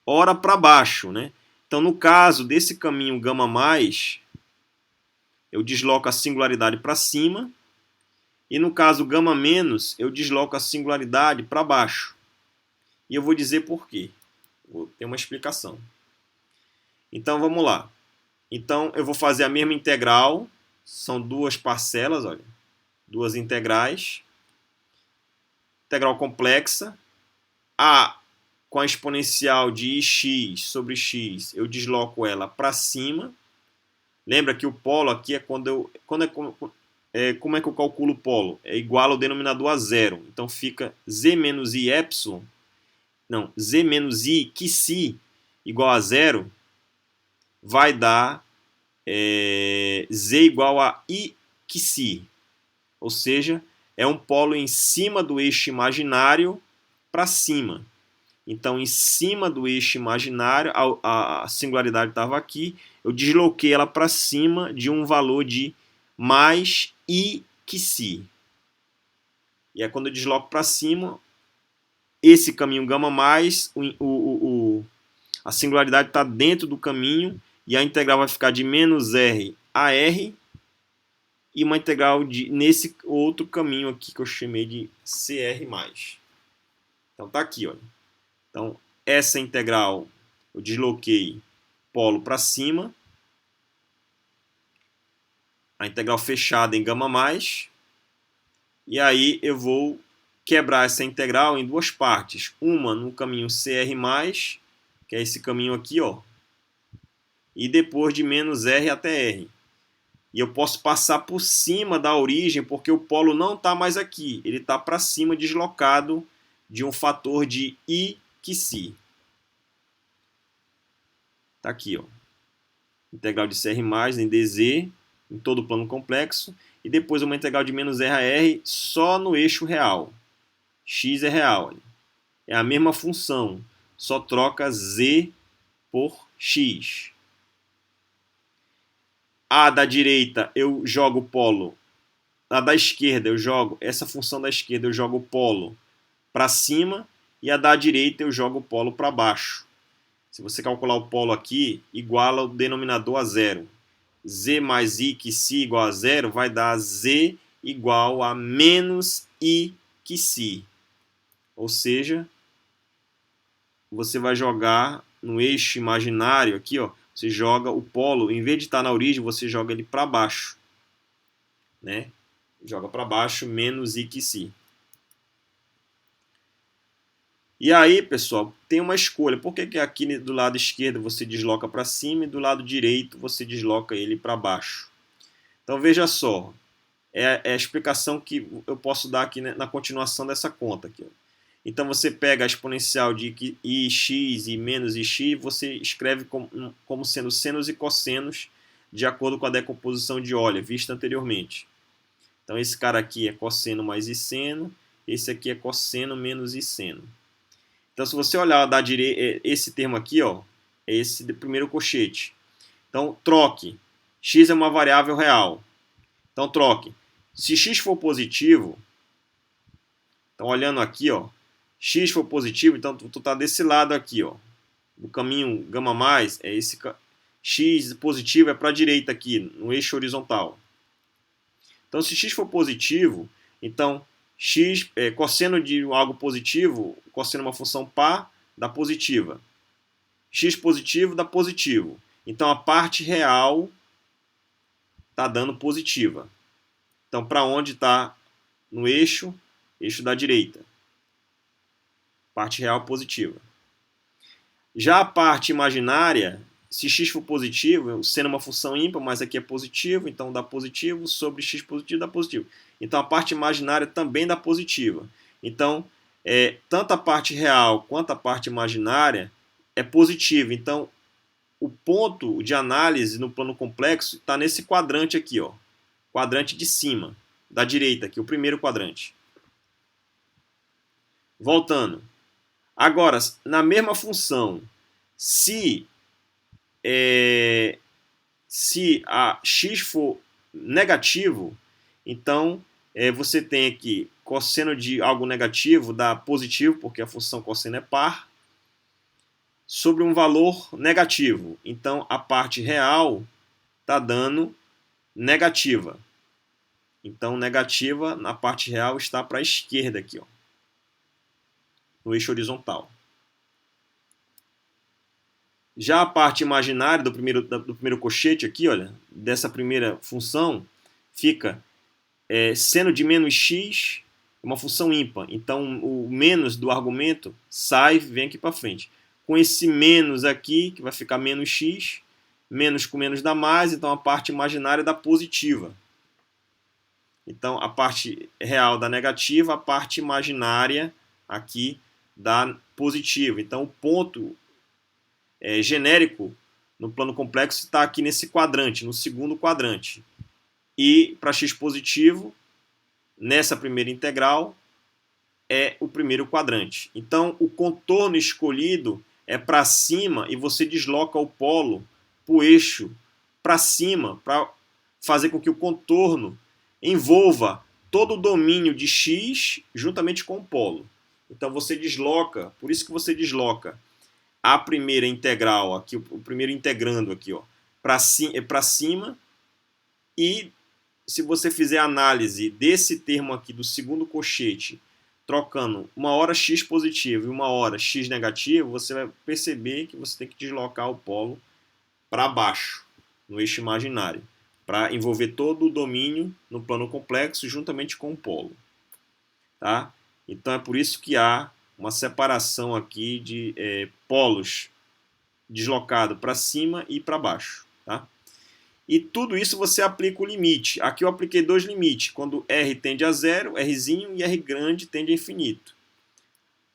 ora para baixo, né? Então, no caso desse caminho gama mais, eu desloco a singularidade para cima, e no caso gama menos, eu desloco a singularidade para baixo. E eu vou dizer por quê. Vou ter uma explicação. Então, vamos lá. Então, eu vou fazer a mesma integral. São duas parcelas, olha. Duas integrais. Integral complexa. A com a exponencial de x sobre x, eu desloco ela para cima. Lembra que o polo aqui é como é que eu calculo o polo? É igual ao denominador a zero. Então fica z menos i epsilon, não, z menos i que si igual a zero, vai dar z igual a i que si. Ou seja, é um polo em cima do eixo imaginário para cima. Então, em cima do eixo imaginário, a singularidade estava aqui, eu desloquei ela para cima de um valor de mais i que si. E aí, quando eu desloco para cima, esse caminho gama mais, a singularidade está dentro do caminho, e a integral vai ficar de menos r a r, e uma integral nesse outro caminho aqui que eu chamei de cr+. Então, tá aqui, olha. Então, essa integral eu desloquei polo para cima. A integral fechada em gama mais. E aí eu vou quebrar essa integral em duas partes. Uma no caminho cr+, que é esse caminho aqui, ó. E depois de menos r até r. E eu posso passar por cima da origem, porque o polo não está mais aqui. Ele está para cima, deslocado de um fator de i que si. Está aqui, ó. Integral de CR+, em dz, em todo o plano complexo. E depois uma integral de menos r a r só no eixo real. X é real. É a mesma função, só troca z por x. A da direita eu jogo o polo. A da esquerda eu jogo, essa função da esquerda eu jogo o polo para cima. E a da direita eu jogo o polo para baixo. Se você calcular o polo aqui, iguala o denominador a zero. Z mais I que si igual a zero vai dar Z igual a menos I que si. Ou seja, você vai jogar no eixo imaginário aqui, ó, você joga o polo, em vez de estar na origem, você joga ele para baixo. Né? Joga para baixo menos I que si. E aí, pessoal, tem uma escolha. Por que aqui do lado esquerdo você desloca para cima e do lado direito você desloca ele para baixo? Então, veja só. É a explicação que eu posso dar aqui na continuação dessa conta. Aqui. Então, você pega a exponencial de ix e menos ix, você escreve como sendo senos e cossenos de acordo com a decomposição de Euler, vista anteriormente. Então, esse cara aqui é cosseno mais seno, esse aqui é cosseno menos seno. Então, se você olhar da direita, esse termo aqui, ó, é esse primeiro colchete. Então, troque. X é uma variável real. Então, troque. Se x for positivo, então olhando aqui, ó, x for positivo, então tu tá desse lado aqui, ó, do caminho gama mais, é esse x positivo é para a direita aqui, no eixo horizontal. Então, se x for positivo, então x, cosseno de algo positivo, cosseno é uma função par, dá positiva. X positivo dá positivo. Então, a parte real está dando positiva. Então, para onde está no eixo da direita. Parte real positiva. Já a parte imaginária, se x for positivo, sendo uma função ímpar, mas aqui é positivo, então dá positivo, sobre x positivo dá positivo. Então a parte imaginária também dá positiva. Então, tanto a parte real quanto a parte imaginária é positiva. Então, o ponto de análise no plano complexo está nesse quadrante aqui, ó, quadrante de cima, da direita aqui, o primeiro quadrante. Voltando. Agora, na mesma função, se a x for negativo, então você tem aqui cosseno de algo negativo dá positivo, porque a função cosseno é par, sobre um valor negativo. Então a parte real está dando negativa. Então negativa na parte real está para a esquerda aqui, ó, no eixo horizontal. Já a parte imaginária do primeiro cochete aqui, olha, dessa primeira função, fica seno de menos x, uma função ímpar. Então o menos do argumento sai e vem aqui para frente. Com esse menos aqui, que vai ficar menos x, menos com menos dá mais, então a parte imaginária dá positiva. Então a parte real dá negativa, a parte imaginária aqui dá positiva. Então o ponto genérico no plano complexo está aqui nesse quadrante, no segundo quadrante. E para x positivo, nessa primeira integral, é o primeiro quadrante. Então o contorno escolhido é para cima e você desloca o polo para o eixo para cima, para fazer com que o contorno envolva todo o domínio de x juntamente com o polo. Então você desloca, por isso que você desloca a primeira integral, aqui, o primeiro integrando aqui, ó, para cima, e se você fizer a análise desse termo aqui do segundo cochete, trocando uma hora x positivo e uma hora x negativo, você vai perceber que você tem que deslocar o polo para baixo, no eixo imaginário, para envolver todo o domínio no plano complexo juntamente com o polo. Tá? Então é por isso que há uma separação aqui de polos deslocado para cima e para baixo. Tá? E tudo isso você aplica o limite. Aqui eu apliquei dois limites, quando R tende a zero, Rzinho, e R grande tende a infinito.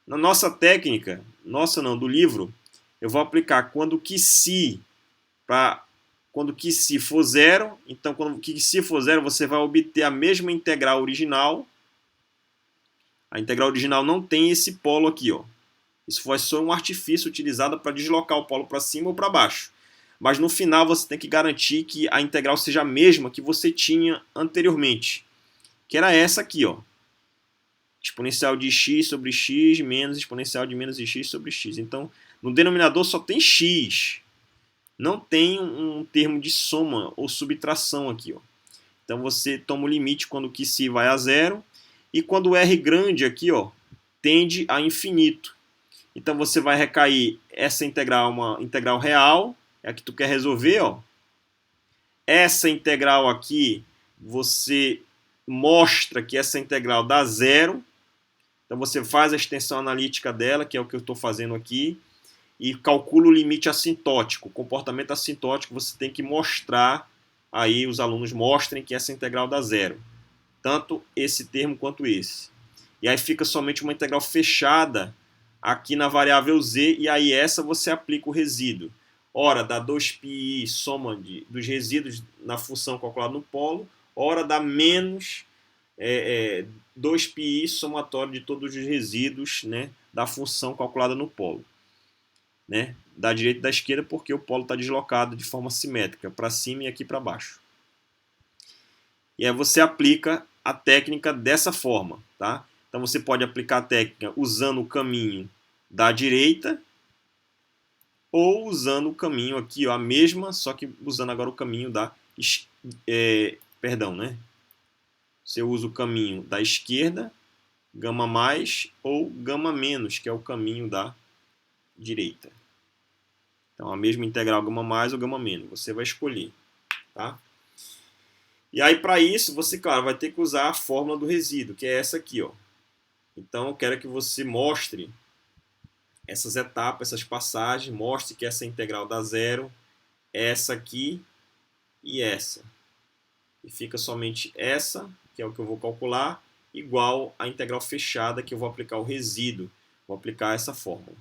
Na nossa técnica, do livro, eu vou aplicar quando QC for zero, então quando QC for zero, você vai obter a mesma integral original. A integral original não tem esse polo aqui, ó. Isso foi só um artifício utilizado para deslocar o polo para cima ou para baixo. Mas no final você tem que garantir que a integral seja a mesma que você tinha anteriormente, que era essa aqui, ó. Exponencial de x sobre x menos exponencial de menos x sobre x. Então, no denominador só tem x. Não tem um termo de soma ou subtração aqui, ó. Então você toma o limite quando QC vai a zero e quando o R grande aqui, ó, tende a infinito. Então você vai recair essa integral, uma integral real, é a que tu quer resolver, ó. Essa integral aqui, você mostra que essa integral dá zero. Então você faz a extensão analítica dela, que é o que eu estou fazendo aqui, e calcula o limite assintótico. O comportamento assintótico você tem que mostrar, aí os alunos mostrem que essa integral dá zero. Tanto esse termo quanto esse. E aí fica somente uma integral fechada aqui na variável z, e aí essa você aplica o resíduo. Ora dá 2πi soma dos resíduos na função calculada no polo, ora dá menos 2πi somatório de todos os resíduos, né, da função calculada no polo. Né, da direita e da esquerda, porque o polo está deslocado de forma simétrica, para cima e aqui para baixo. E aí você aplica a técnica dessa forma. Tá? Então você pode aplicar a técnica usando o caminho da direita ou usando o caminho aqui, ó, a mesma, só que usando agora o caminho da né? Você usa o caminho da esquerda, gama mais, ou gama menos, que é o caminho da direita. Então a mesma integral gama mais ou gama menos, você vai escolher. Tá? E aí, para isso, você, claro, vai ter que usar a fórmula do resíduo, que é essa aqui, ó. Então, eu quero que você mostre essas etapas, essas passagens, mostre que essa integral dá zero, essa aqui e essa. E fica somente essa, que é o que eu vou calcular, igual à integral fechada, que eu vou aplicar o resíduo. Vou aplicar essa fórmula.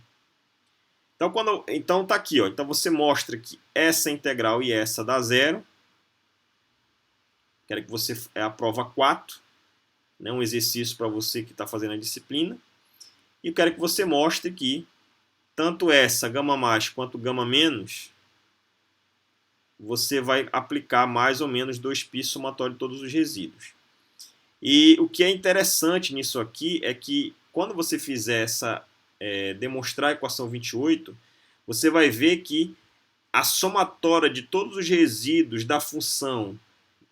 Então tá aqui, ó. Então você mostra que essa integral e essa dá zero. Quero que você a prova 4, né, um exercício para você que está fazendo a disciplina. E eu quero que você mostre que tanto essa gama mais quanto gama menos, você vai aplicar mais ou menos 2π somatório de todos os resíduos. E o que é interessante nisso aqui é que quando você fizer demonstrar a equação 28, você vai ver que a somatória de todos os resíduos da função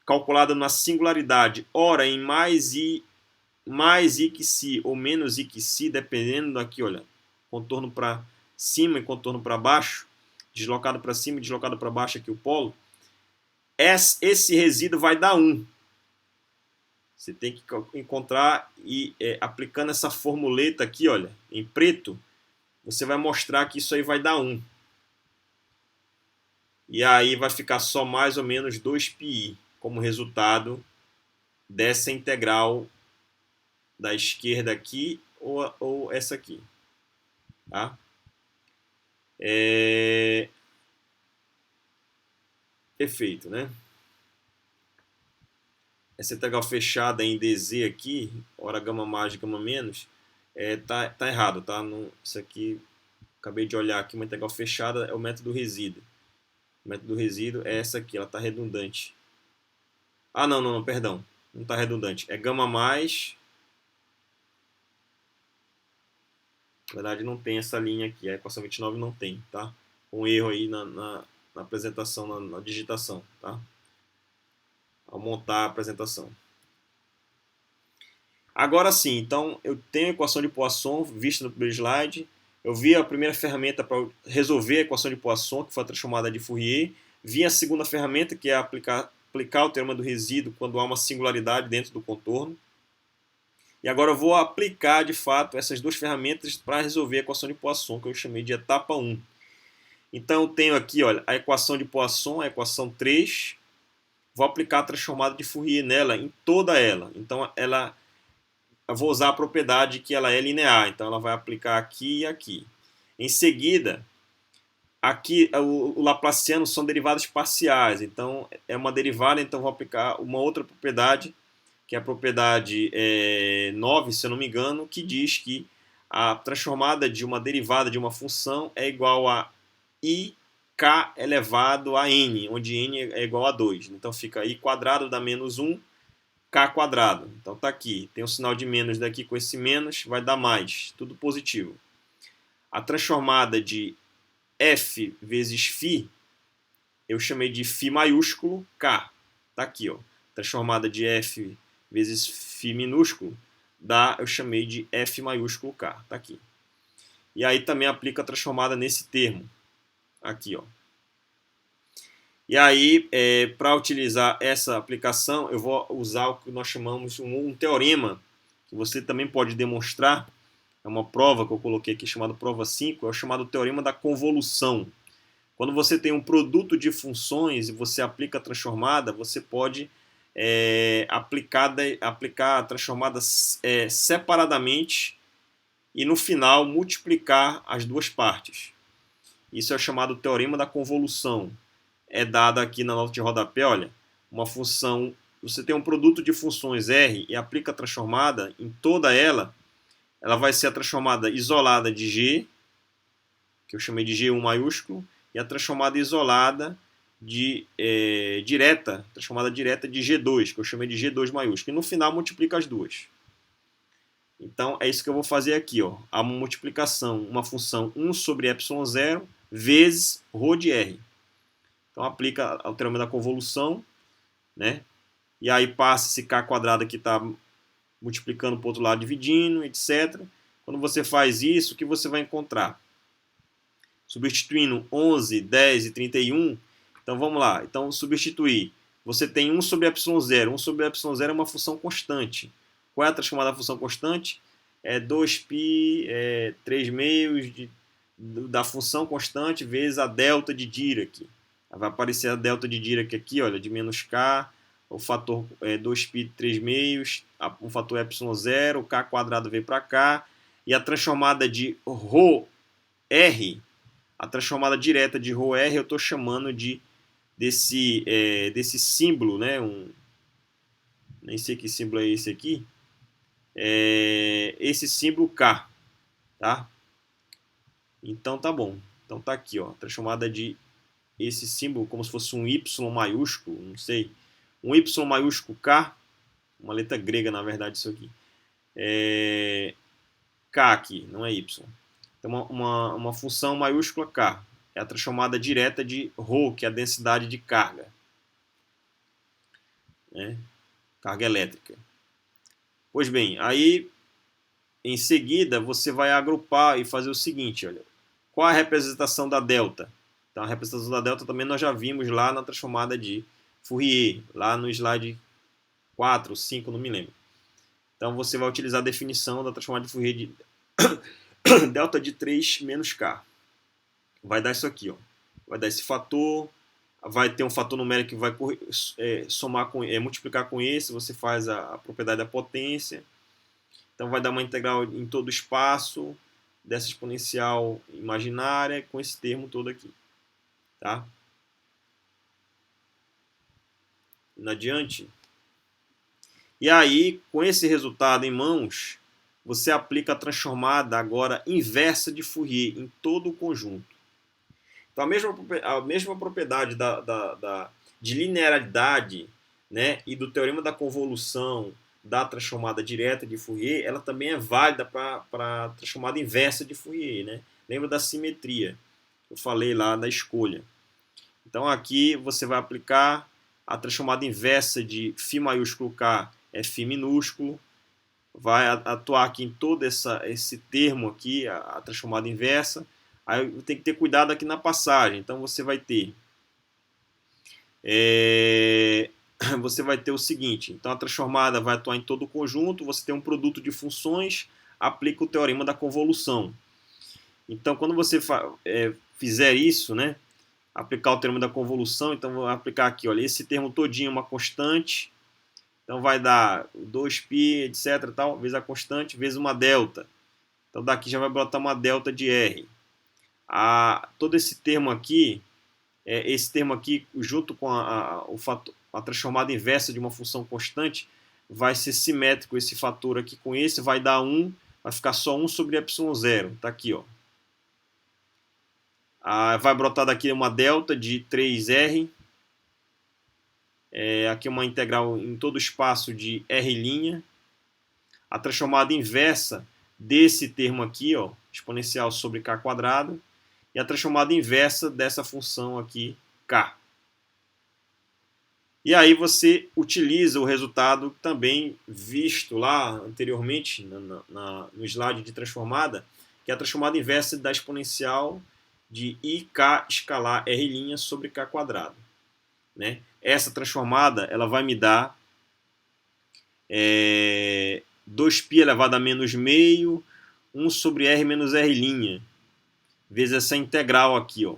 calculada na singularidade, ora em mais i que si ou menos i que si, dependendo daqui, olha, contorno para cima e contorno para baixo, deslocado para cima e deslocado para baixo aqui o polo, esse resíduo vai dar 1. Você tem que encontrar e aplicando essa formuleta aqui, olha, em preto, você vai mostrar que isso aí vai dar 1. E aí vai ficar só mais ou menos 2πi como resultado dessa integral da esquerda aqui ou essa aqui. Tá? Perfeito, né? Essa integral fechada em dz aqui, ora gama mais, gama menos, tá errado, tá? Isso aqui, acabei de olhar aqui, uma integral fechada é o método resíduo. O método resíduo é essa aqui, ela está redundante. Ah, não, perdão. Não está redundante. É gama mais. Na verdade, não tem essa linha aqui. A equação 29 não tem, tá? Um erro aí na apresentação, na digitação, tá? Ao montar a apresentação. Agora sim, então eu tenho a equação de Poisson vista no primeiro slide. Eu vi a primeira ferramenta para resolver a equação de Poisson, que foi a transformada de Fourier. Vi a segunda ferramenta, que é aplicar o teorema do resíduo quando há uma singularidade dentro do contorno. E agora eu vou aplicar, de fato, essas duas ferramentas para resolver a equação de Poisson, que eu chamei de etapa 1. Então eu tenho aqui, olha, a equação de Poisson, a equação 3. Vou aplicar a transformada de Fourier nela, em toda ela. Então eu vou usar a propriedade que ela é linear. Então ela vai aplicar aqui e aqui. Em seguida, aqui o Laplaciano são derivadas parciais. Então é uma derivada, então vou aplicar uma outra propriedade, que é a propriedade 9, se eu não me engano, que diz que a transformada de uma derivada de uma função é igual a i k elevado a n, onde n é igual a 2. Então fica i quadrado dá menos 1, k quadrado. Então tá aqui, tem um sinal de menos daqui com esse menos, vai dar mais, tudo positivo. A transformada de f vezes φ, eu chamei de φ maiúsculo k. Tá aqui, ó. Transformada de f vezes φ minúsculo, eu chamei de f maiúsculo k. Tá aqui. E aí também aplica a transformada nesse termo. Aqui, ó. E aí, para utilizar essa aplicação, eu vou usar o que nós chamamos um teorema, que você também pode demonstrar. É uma prova que eu coloquei aqui, chamada prova 5, é o chamado teorema da convolução. Quando você tem um produto de funções e você aplica a transformada, você pode aplicar a transformada separadamente e no final multiplicar as duas partes. Isso é o chamado teorema da convolução. É dado aqui na nota de rodapé, olha, uma função, você tem um produto de funções R e aplica a transformada em toda ela vai ser a transformada isolada de G, que eu chamei de G1 maiúsculo, e a transformada isolada transformada direta de G2, que eu chamei de G2 maiúsculo. E no final multiplica as duas. Então é isso que eu vou fazer aqui, ó. Há uma multiplicação, uma função 1 sobre ε0 vezes ρ de R. Então aplica o teorema da convolução, né? E aí passa esse k quadrado que está multiplicando para o outro lado, dividindo, etc. Quando você faz isso, o que você vai encontrar? Substituindo 11, 10 e 31. Então vamos lá. Então substituir você tem 1 sobre ε0. 1 sobre ε0 é uma função constante. Qual é a transformada da função constante? É 2π, 3 meios da função constante vezes a delta de Dirac. Vai aparecer a delta de Dirac aqui, olha, de menos k, o fator 2π 3 meios, o fator ε0, o k quadrado veio para cá, e a transformada de ρr, a transformada direta de ρr, eu estou chamando desse símbolo, né? Nem sei que símbolo é esse aqui. Esse símbolo K, tá? Então tá bom. Então tá aqui, ó, transformada de esse símbolo como se fosse um Y maiúsculo, não sei, um Y maiúsculo K, uma letra grega na verdade isso aqui. K aqui, não é Y. Então uma função maiúscula K. É a transformada direta de ρ, que é a densidade de carga. Né? Carga elétrica. Pois bem, aí em seguida você vai agrupar e fazer o seguinte, olha. Qual a representação da delta? Então a representação da delta também nós já vimos lá na transformada de Fourier, lá no slide 4, 5, não me lembro. Então você vai utilizar a definição da transformada de Fourier de delta de 3 menos K. Vai dar isso aqui, ó. Vai dar esse fator, vai ter um fator numérico que vai somar multiplicar com esse, você faz a propriedade da potência. Então vai dar uma integral em todo o espaço dessa exponencial imaginária com esse termo todo aqui, tá? Indo adiante. E aí, com esse resultado em mãos, você aplica a transformada agora inversa de Fourier em todo o conjunto. Então, a mesma propriedade de linearidade, né, e do teorema da convolução da transformada direta de Fourier, ela também é válida para a transformada inversa de Fourier. Né? Lembra da simetria? Eu falei lá da escolha. Então, aqui você vai aplicar a transformada inversa de φ maiúsculo K é φ minúsculo. Vai atuar aqui em todo esse termo aqui, a transformada inversa. Aí tem que ter cuidado aqui na passagem. Então você vai ter o seguinte. Então a transformada vai atuar em todo o conjunto. Você tem um produto de funções, aplica o teorema da convolução. Então quando você fizer isso, né, aplicar o teorema da convolução, então vou aplicar aqui, olha, esse termo todinho é uma constante. Então vai dar 2π, etc, tal, vezes a constante, vezes uma delta. Então daqui já vai botar uma delta de R. Todo esse termo aqui, junto com a transformada inversa de uma função constante, vai ser simétrico esse fator aqui com esse, vai dar 1, vai ficar só 1 sobre ε0. Está aqui, ó. Vai brotar daqui uma delta de 3R. Aqui uma integral em todo o espaço de R'. A transformada inversa desse termo aqui, ó, exponencial sobre K quadrado. E a transformada inversa dessa função aqui, K. E aí você utiliza o resultado também visto lá anteriormente, no slide de transformada, que é a transformada inversa da exponencial de IK escalar R' sobre K quadrado. Né? Essa transformada ela vai me dar 2π elevado a menos meio, 1 sobre R menos R', vezes essa integral aqui, ó.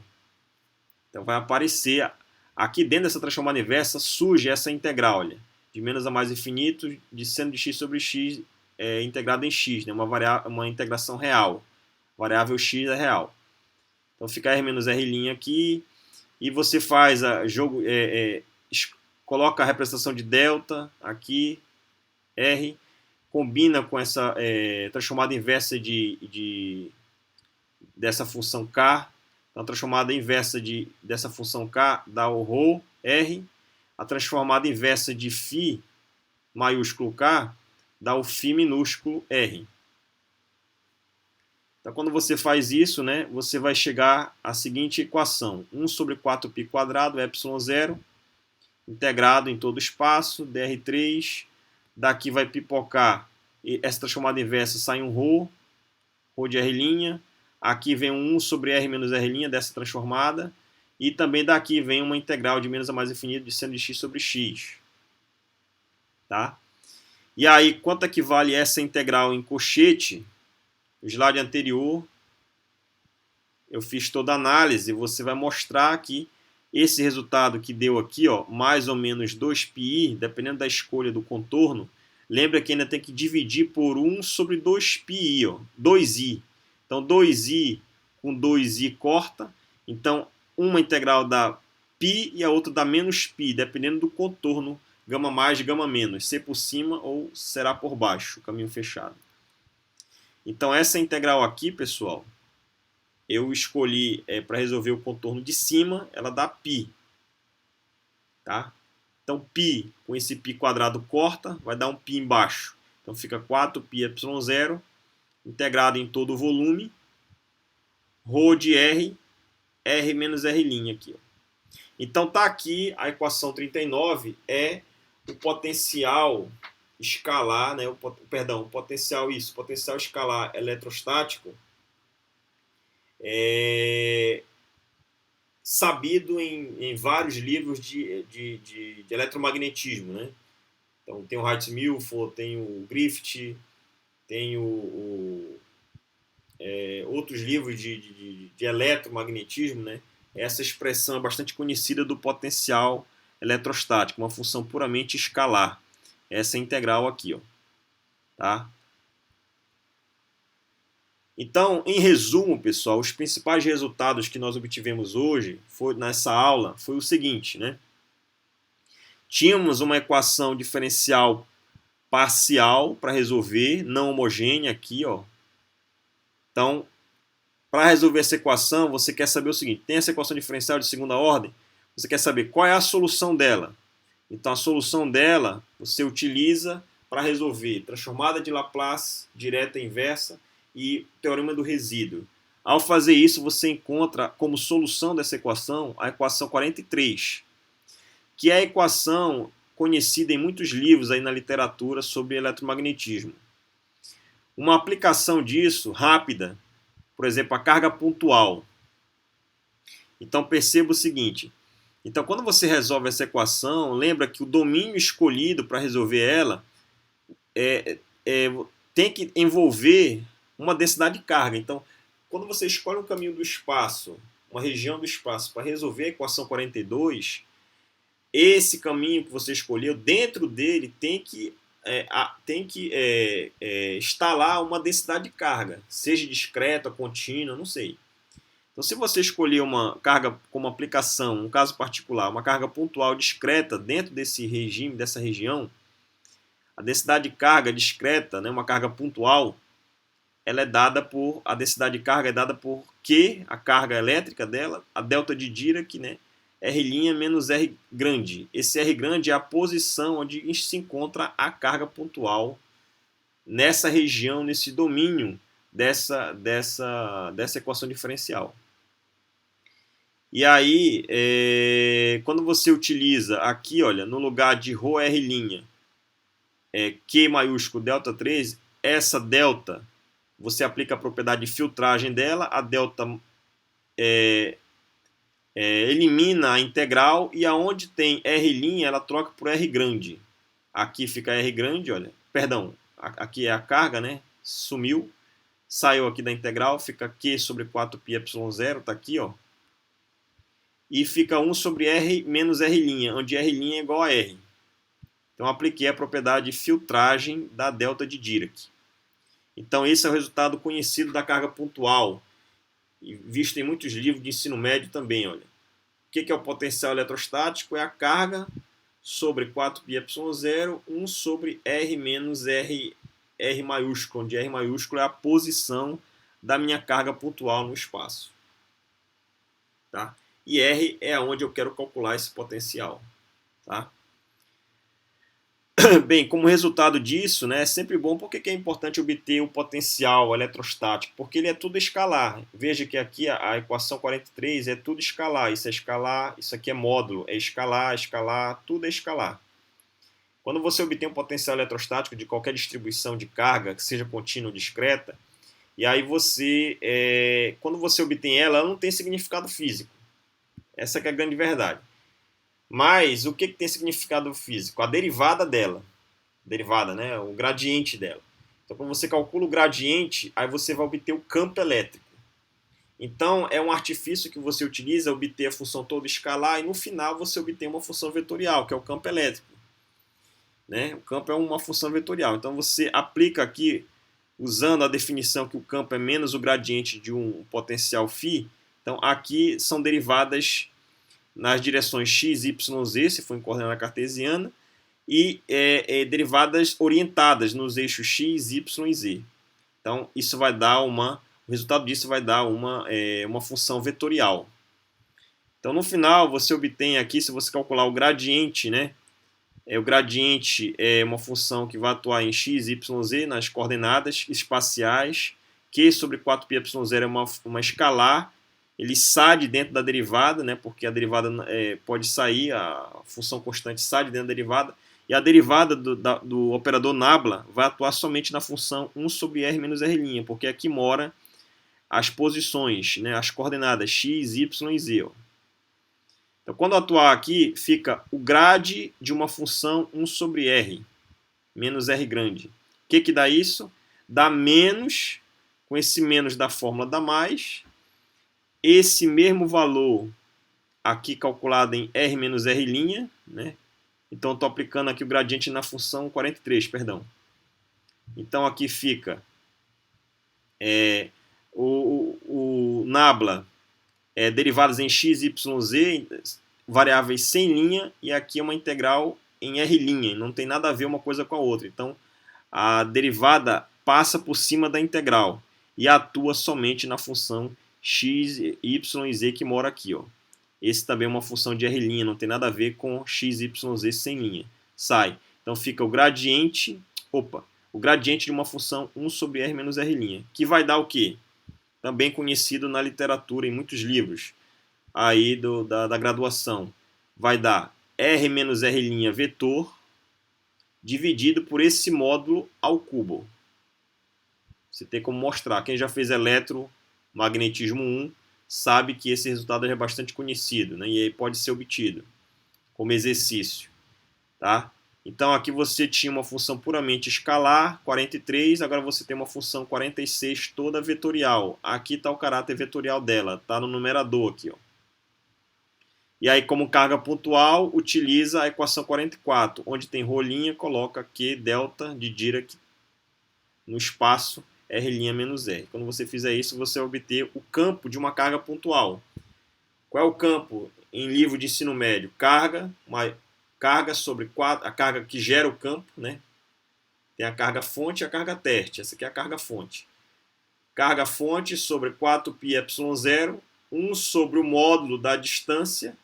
Então vai aparecer aqui dentro dessa transformada inversa, surge essa integral, olha, de menos a mais infinito, de seno de x sobre x integrado em x, né? Uma integração real. Variável x é real. Então fica R menos R' aqui, e você faz coloca a representação de delta aqui, R, combina com essa transformada inversa dessa função K. Então, a transformada inversa dessa função K dá o ρ, R. A transformada inversa de φ maiúsculo K dá o φ minúsculo R. Então, quando você faz isso, né, você vai chegar à seguinte equação. 1 sobre 4π quadrado, ε0, integrado em todo o espaço, dr3. Daqui vai pipocar, essa transformada inversa sai um ρ de R'. Aqui vem um 1 sobre R menos R' dessa transformada. E também daqui vem uma integral de menos a mais infinito de seno de x sobre x. Tá? E aí, quanto equivale essa integral em cochete? No slide anterior, eu fiz toda a análise. Você vai mostrar que esse resultado que deu aqui, ó, mais ou menos 2πi, dependendo da escolha do contorno, lembra que ainda tem que dividir por 1 sobre 2πi, ó, 2i. Então, 2i com 2i corta. Então, uma integral dá π e a outra dá menos π, dependendo do contorno, gama mais, gama menos, ser por cima ou será por baixo, caminho fechado. Então, essa integral aqui, pessoal, eu escolhi para resolver o contorno de cima, ela dá π. Tá? Então, π com esse π quadrado corta, vai dar um π embaixo. Então, fica 4πε0 integrado em todo o volume, ρ de R, R menos R' aqui. Ó. Então, tá aqui a equação 39 é o potencial escalar, né? o potencial escalar eletrostático sabido em vários livros de eletromagnetismo, né? Então tem o Hertz-Milford, tem o Griffith, tem outros livros de eletromagnetismo, né? Essa expressão é bastante conhecida do potencial eletrostático, uma função puramente escalar. Essa integral aqui, ó, tá? Então, em resumo, pessoal, os principais resultados que nós obtivemos hoje nessa aula foi o seguinte, né? Tínhamos uma equação diferencial parcial para resolver, não homogênea aqui, ó. Então, para resolver essa equação, você quer saber o seguinte: tem essa equação diferencial de segunda ordem, você quer saber qual é a solução dela. Então, a solução dela você utiliza para resolver transformada de Laplace, direta e inversa e teorema do resíduo. Ao fazer isso, você encontra como solução dessa equação a equação 43, que é a equação conhecida em muitos livros aí na literatura sobre eletromagnetismo. Uma aplicação disso, rápida, por exemplo, a carga pontual. Então perceba o seguinte, então quando você resolve essa equação, lembra que o domínio escolhido para resolver ela tem que envolver uma densidade de carga. Então, quando você escolhe um caminho do espaço, uma região do espaço, para resolver a equação 42, esse caminho que você escolheu, dentro dele tem que instalar uma densidade de carga, seja discreta, contínua, não sei. Então, se você escolher uma carga como aplicação, um caso particular, uma carga pontual discreta dentro desse regime, dessa região, a densidade de carga discreta, né, uma carga pontual, ela é dada por, a densidade de carga é dada por Q, a carga elétrica dela, a delta de Dirac, né, R' menos R grande. Esse R grande é a posição onde se encontra a carga pontual nessa região, nesse domínio dessa equação diferencial. E aí, quando você utiliza aqui, olha, no lugar de ρR', Q maiúsculo delta 3, essa delta, você aplica a propriedade de filtragem dela, a delta elimina a integral e aonde tem R', ela troca por R grande. Aqui fica R grande, olha, perdão, aqui é a carga, né? Sumiu, saiu aqui da integral, fica Q sobre 4πε0, tá aqui, ó. E fica 1 sobre R menos R', onde R' é igual a R. Então, apliquei a propriedade de filtragem da delta de Dirac. Então, esse é o resultado conhecido da carga pontual, visto em muitos livros de ensino médio também. Olha. O que é o potencial eletrostático? É a carga sobre 4πε0, 1 sobre R menos R maiúsculo, onde R maiúsculo é a posição da minha carga pontual no espaço. Tá? E R é onde eu quero calcular esse potencial. Tá? Bem, como resultado disso, né, é sempre bom. Por que é importante obter o potencial eletrostático? Porque ele é tudo escalar. Veja que aqui a equação 43 é tudo escalar. Isso é escalar, isso aqui é módulo. É escalar, escalar, tudo é escalar. Quando você obtém um potencial eletrostático de qualquer distribuição de carga, que seja contínua ou discreta, e aí você, quando você obtém ela não tem significado físico. Essa que é a grande verdade. Mas o que tem significado físico? A derivada dela. Derivada, né? O gradiente dela. Então, quando você calcula o gradiente, aí você vai obter o campo elétrico. Então, é um artifício que você utiliza obter a função toda escalar e no final você obtém uma função vetorial, que é o campo elétrico. Né? O campo é uma função vetorial. Então, você aplica aqui, usando a definição que o campo é menos o gradiente de um potencial φ. Então, aqui são derivadas nas direções x, y, z, se for em coordenada cartesiana, e derivadas orientadas nos eixos x, y e z. Então, isso vai dar o resultado disso vai dar uma função vetorial. Então, no final, você obtém aqui, se você calcular o gradiente, né? O gradiente é uma função que vai atuar em x, y, z nas coordenadas espaciais. Q sobre 4πy0 é uma escalar. Ele sai de dentro da derivada, né? Porque a derivada pode sair, a função constante sai de dentro da derivada. E a derivada do operador nabla vai atuar somente na função 1 sobre r menos r', porque aqui mora as posições, né, as coordenadas x, y e z. Ó. Então, quando atuar aqui, fica o grade de uma função 1 sobre r, menos r grande. O que dá isso? Dá menos, com esse menos da fórmula dá mais, esse mesmo valor aqui calculado em r menos r', né? Então, estou aplicando aqui o gradiente na função 43, perdão. Então, aqui fica o nabla, derivadas em x, y, z, variáveis sem linha, e aqui é uma integral em r', não tem nada a ver uma coisa com a outra. Então, a derivada passa por cima da integral e atua somente na função x, y e z que mora aqui. Ó. Esse também é uma função de r', não tem nada a ver com x, y, z sem linha. Sai. Então fica o gradiente de uma função 1 sobre r menos r', que vai dar o quê? Também conhecido na literatura, em muitos livros aí da graduação. Vai dar r menos r' vetor dividido por esse módulo ao cubo. Você tem como mostrar. Quem já fez eletromagnetismo 1 sabe que esse resultado é bastante conhecido, né? E aí pode ser obtido como exercício. Tá? Então aqui você tinha uma função puramente escalar, 43, agora você tem uma função 46 toda vetorial. Aqui está o caráter vetorial dela, está no numerador aqui. Ó. E aí, como carga pontual, utiliza a equação 44, onde tem rolinha, coloca Q delta de Dirac no espaço R' menos R. Quando você fizer isso, você vai obter o campo de uma carga pontual. Qual é o campo em livro de ensino médio? Carga sobre 4, a carga que gera o campo, né? Tem a carga fonte e a carga teste. Essa aqui é a carga fonte. Carga fonte sobre 4πε0, 1 sobre o módulo da distância.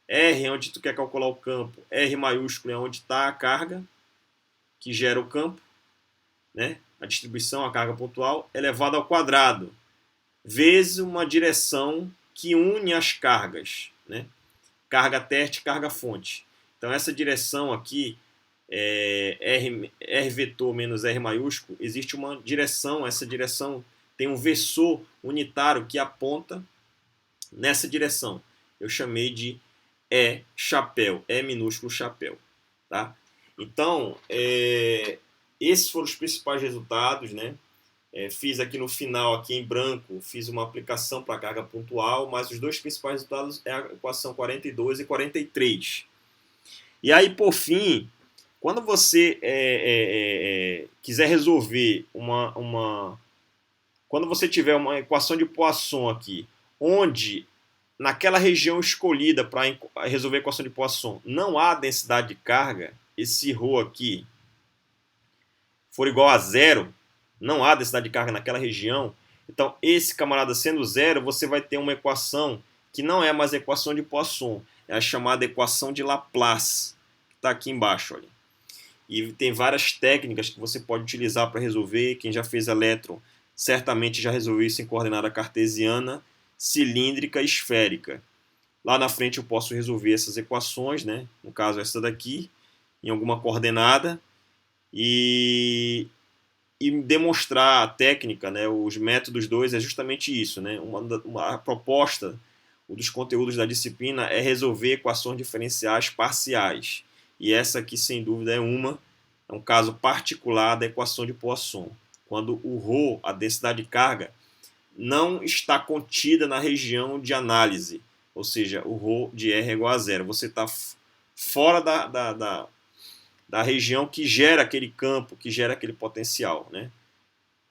R é onde tu quer calcular o campo. R maiúsculo é onde está a carga que gera o campo, né? A distribuição, a carga pontual, elevado ao quadrado, vezes uma direção que une as cargas, né? Carga teste e carga fonte. Então, essa direção aqui, R vetor menos R maiúsculo, existe uma direção, essa direção tem um versor unitário que aponta nessa direção. Eu chamei de chapéu, E minúsculo chapéu. Tá? Então, esses foram os principais resultados, né? Fiz aqui no final, aqui em branco, fiz uma aplicação para carga pontual, mas os dois principais resultados é a equação 42 e 43. E aí, por fim, quando você quiser resolver quando você tiver uma equação de Poisson aqui, onde naquela região escolhida para resolver a equação de Poisson não há densidade de carga, esse ρ aqui for igual a zero, não há densidade de carga naquela região, então esse camarada sendo zero, você vai ter uma equação que não é mais a equação de Poisson, é a chamada equação de Laplace, que está aqui embaixo. Olha. E tem várias técnicas que você pode utilizar para resolver. Quem já fez elétron certamente já resolveu isso em coordenada cartesiana, cilíndrica e esférica. Lá na frente eu posso resolver essas equações, né? No caso essa daqui, em alguma coordenada, e demonstrar a técnica, né? Os métodos 2 é justamente isso, né? A proposta, um dos conteúdos da disciplina é resolver equações diferenciais parciais. E essa aqui, sem dúvida, é um caso particular da equação de Poisson, quando o ρ, a densidade de carga, não está contida na região de análise, ou seja, o ρ de R é igual a zero. Você está fora da região que gera aquele campo, que gera aquele potencial, né?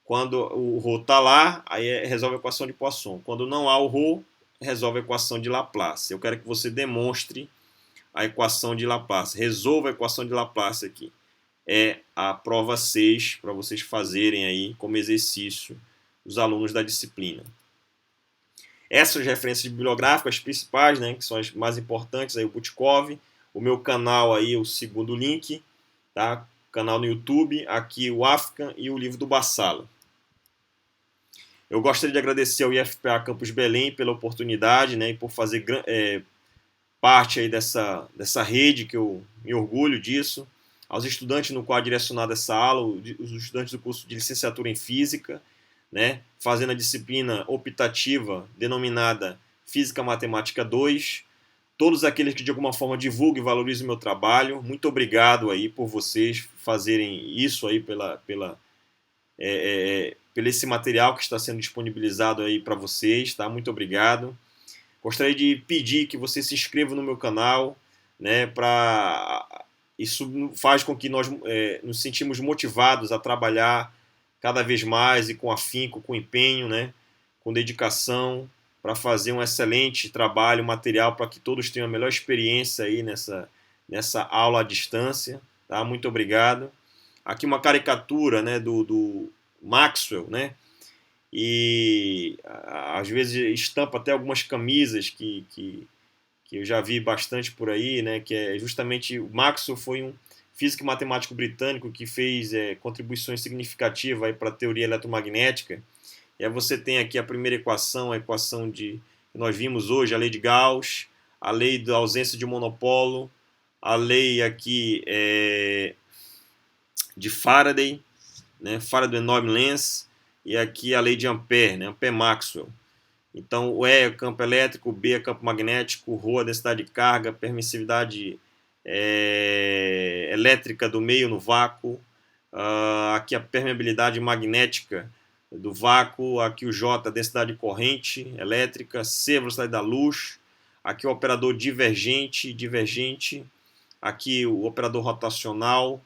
Quando o ρ está lá, aí resolve a equação de Poisson. Quando não há o ρ, resolve a equação de Laplace. Eu quero que você demonstre a equação de Laplace. Resolva a equação de Laplace aqui. É a prova 6 para vocês fazerem aí como exercício os alunos da disciplina. Essas referências bibliográficas principais, né, que são as mais importantes, aí o Butkov, o meu canal aí, o segundo link, tá? Canal no YouTube, aqui o African e o livro do Bassala. Eu gostaria de agradecer ao IFPA Campus Belém pela oportunidade, né, e por fazer parte aí dessa rede, que eu me orgulho disso. Aos estudantes no qual é direcionada essa aula, os estudantes do curso de licenciatura em Física, né, fazendo a disciplina optativa denominada Física Matemática 2. Todos aqueles que de alguma forma divulguem e valorizem o meu trabalho, muito obrigado aí por vocês fazerem isso aí pelo esse material que está sendo disponibilizado aí para vocês, tá? Muito obrigado. Gostaria de pedir que você se inscreva no meu canal, né? Isso faz com que nós nos sentimos motivados a trabalhar cada vez mais e com afinco, com empenho, né? Com dedicação, para fazer um excelente trabalho, material, para que todos tenham a melhor experiência aí nessa aula à distância, tá? Muito obrigado. Aqui uma caricatura, né, do Maxwell, né? E às vezes estampa até algumas camisas que eu já vi bastante por aí, né? Que é justamente o Maxwell foi um físico e matemático britânico que fez contribuições significativas para a teoria eletromagnética. E aí você tem aqui a primeira equação, a equação que nós vimos hoje, a lei de Gauss, a lei da ausência de monopolo, a lei aqui de Faraday, né, Faraday-Enorme-Lenz, e aqui a lei de Ampère, né, Ampère-Maxwell. Então, o E é campo elétrico, o B é campo magnético, o ρ é densidade de carga, permissividade elétrica do meio no vácuo, aqui a permeabilidade magnética do vácuo, aqui o J, a densidade de corrente elétrica, C, a velocidade da luz, aqui o operador divergente, aqui o operador rotacional,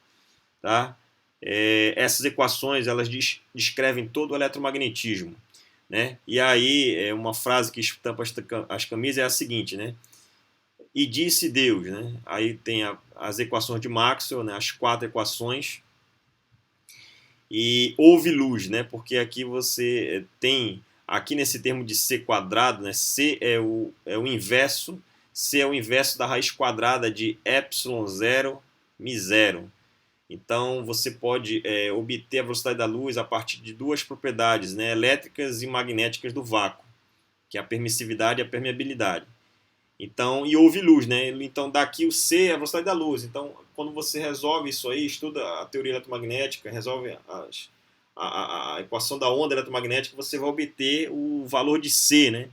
tá? Essas equações elas descrevem todo o eletromagnetismo, né? E aí uma frase que estampa as camisas é a seguinte, né? E disse Deus, né? Aí tem as equações de Maxwell, né? As 4 equações, e houve luz, né? Porque aqui você tem aqui nesse termo de C quadrado, né? C é o inverso, C é o inverso da raiz quadrada de ε0 μ0. Então, você pode obter a velocidade da luz a partir de duas propriedades, né, elétricas e magnéticas do vácuo, que é a permissividade e a permeabilidade. Então, e houve luz, né? Então, daqui o C é a velocidade da luz. Então, quando você resolve isso aí, estuda a teoria eletromagnética, resolve a equação da onda eletromagnética, você vai obter o valor de C, né?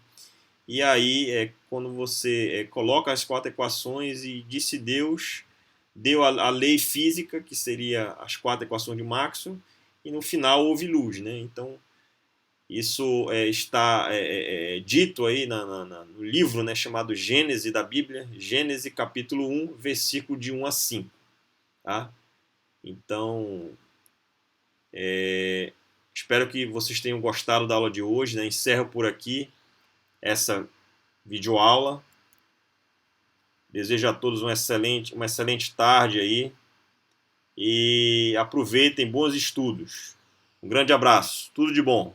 E aí, quando você coloca as 4 equações e disse Deus, deu a lei física, que seria as 4 equações de Maxwell, e no final houve luz, né? Então, isso está dito aí no livro, né, chamado Gênesis da Bíblia, Gênesis capítulo 1, versículo de 1 a 5. Tá? Então, espero que vocês tenham gostado da aula de hoje, né? Encerro por aqui essa videoaula. Desejo a todos uma excelente tarde aí e aproveitem bons estudos. Um grande abraço, tudo de bom.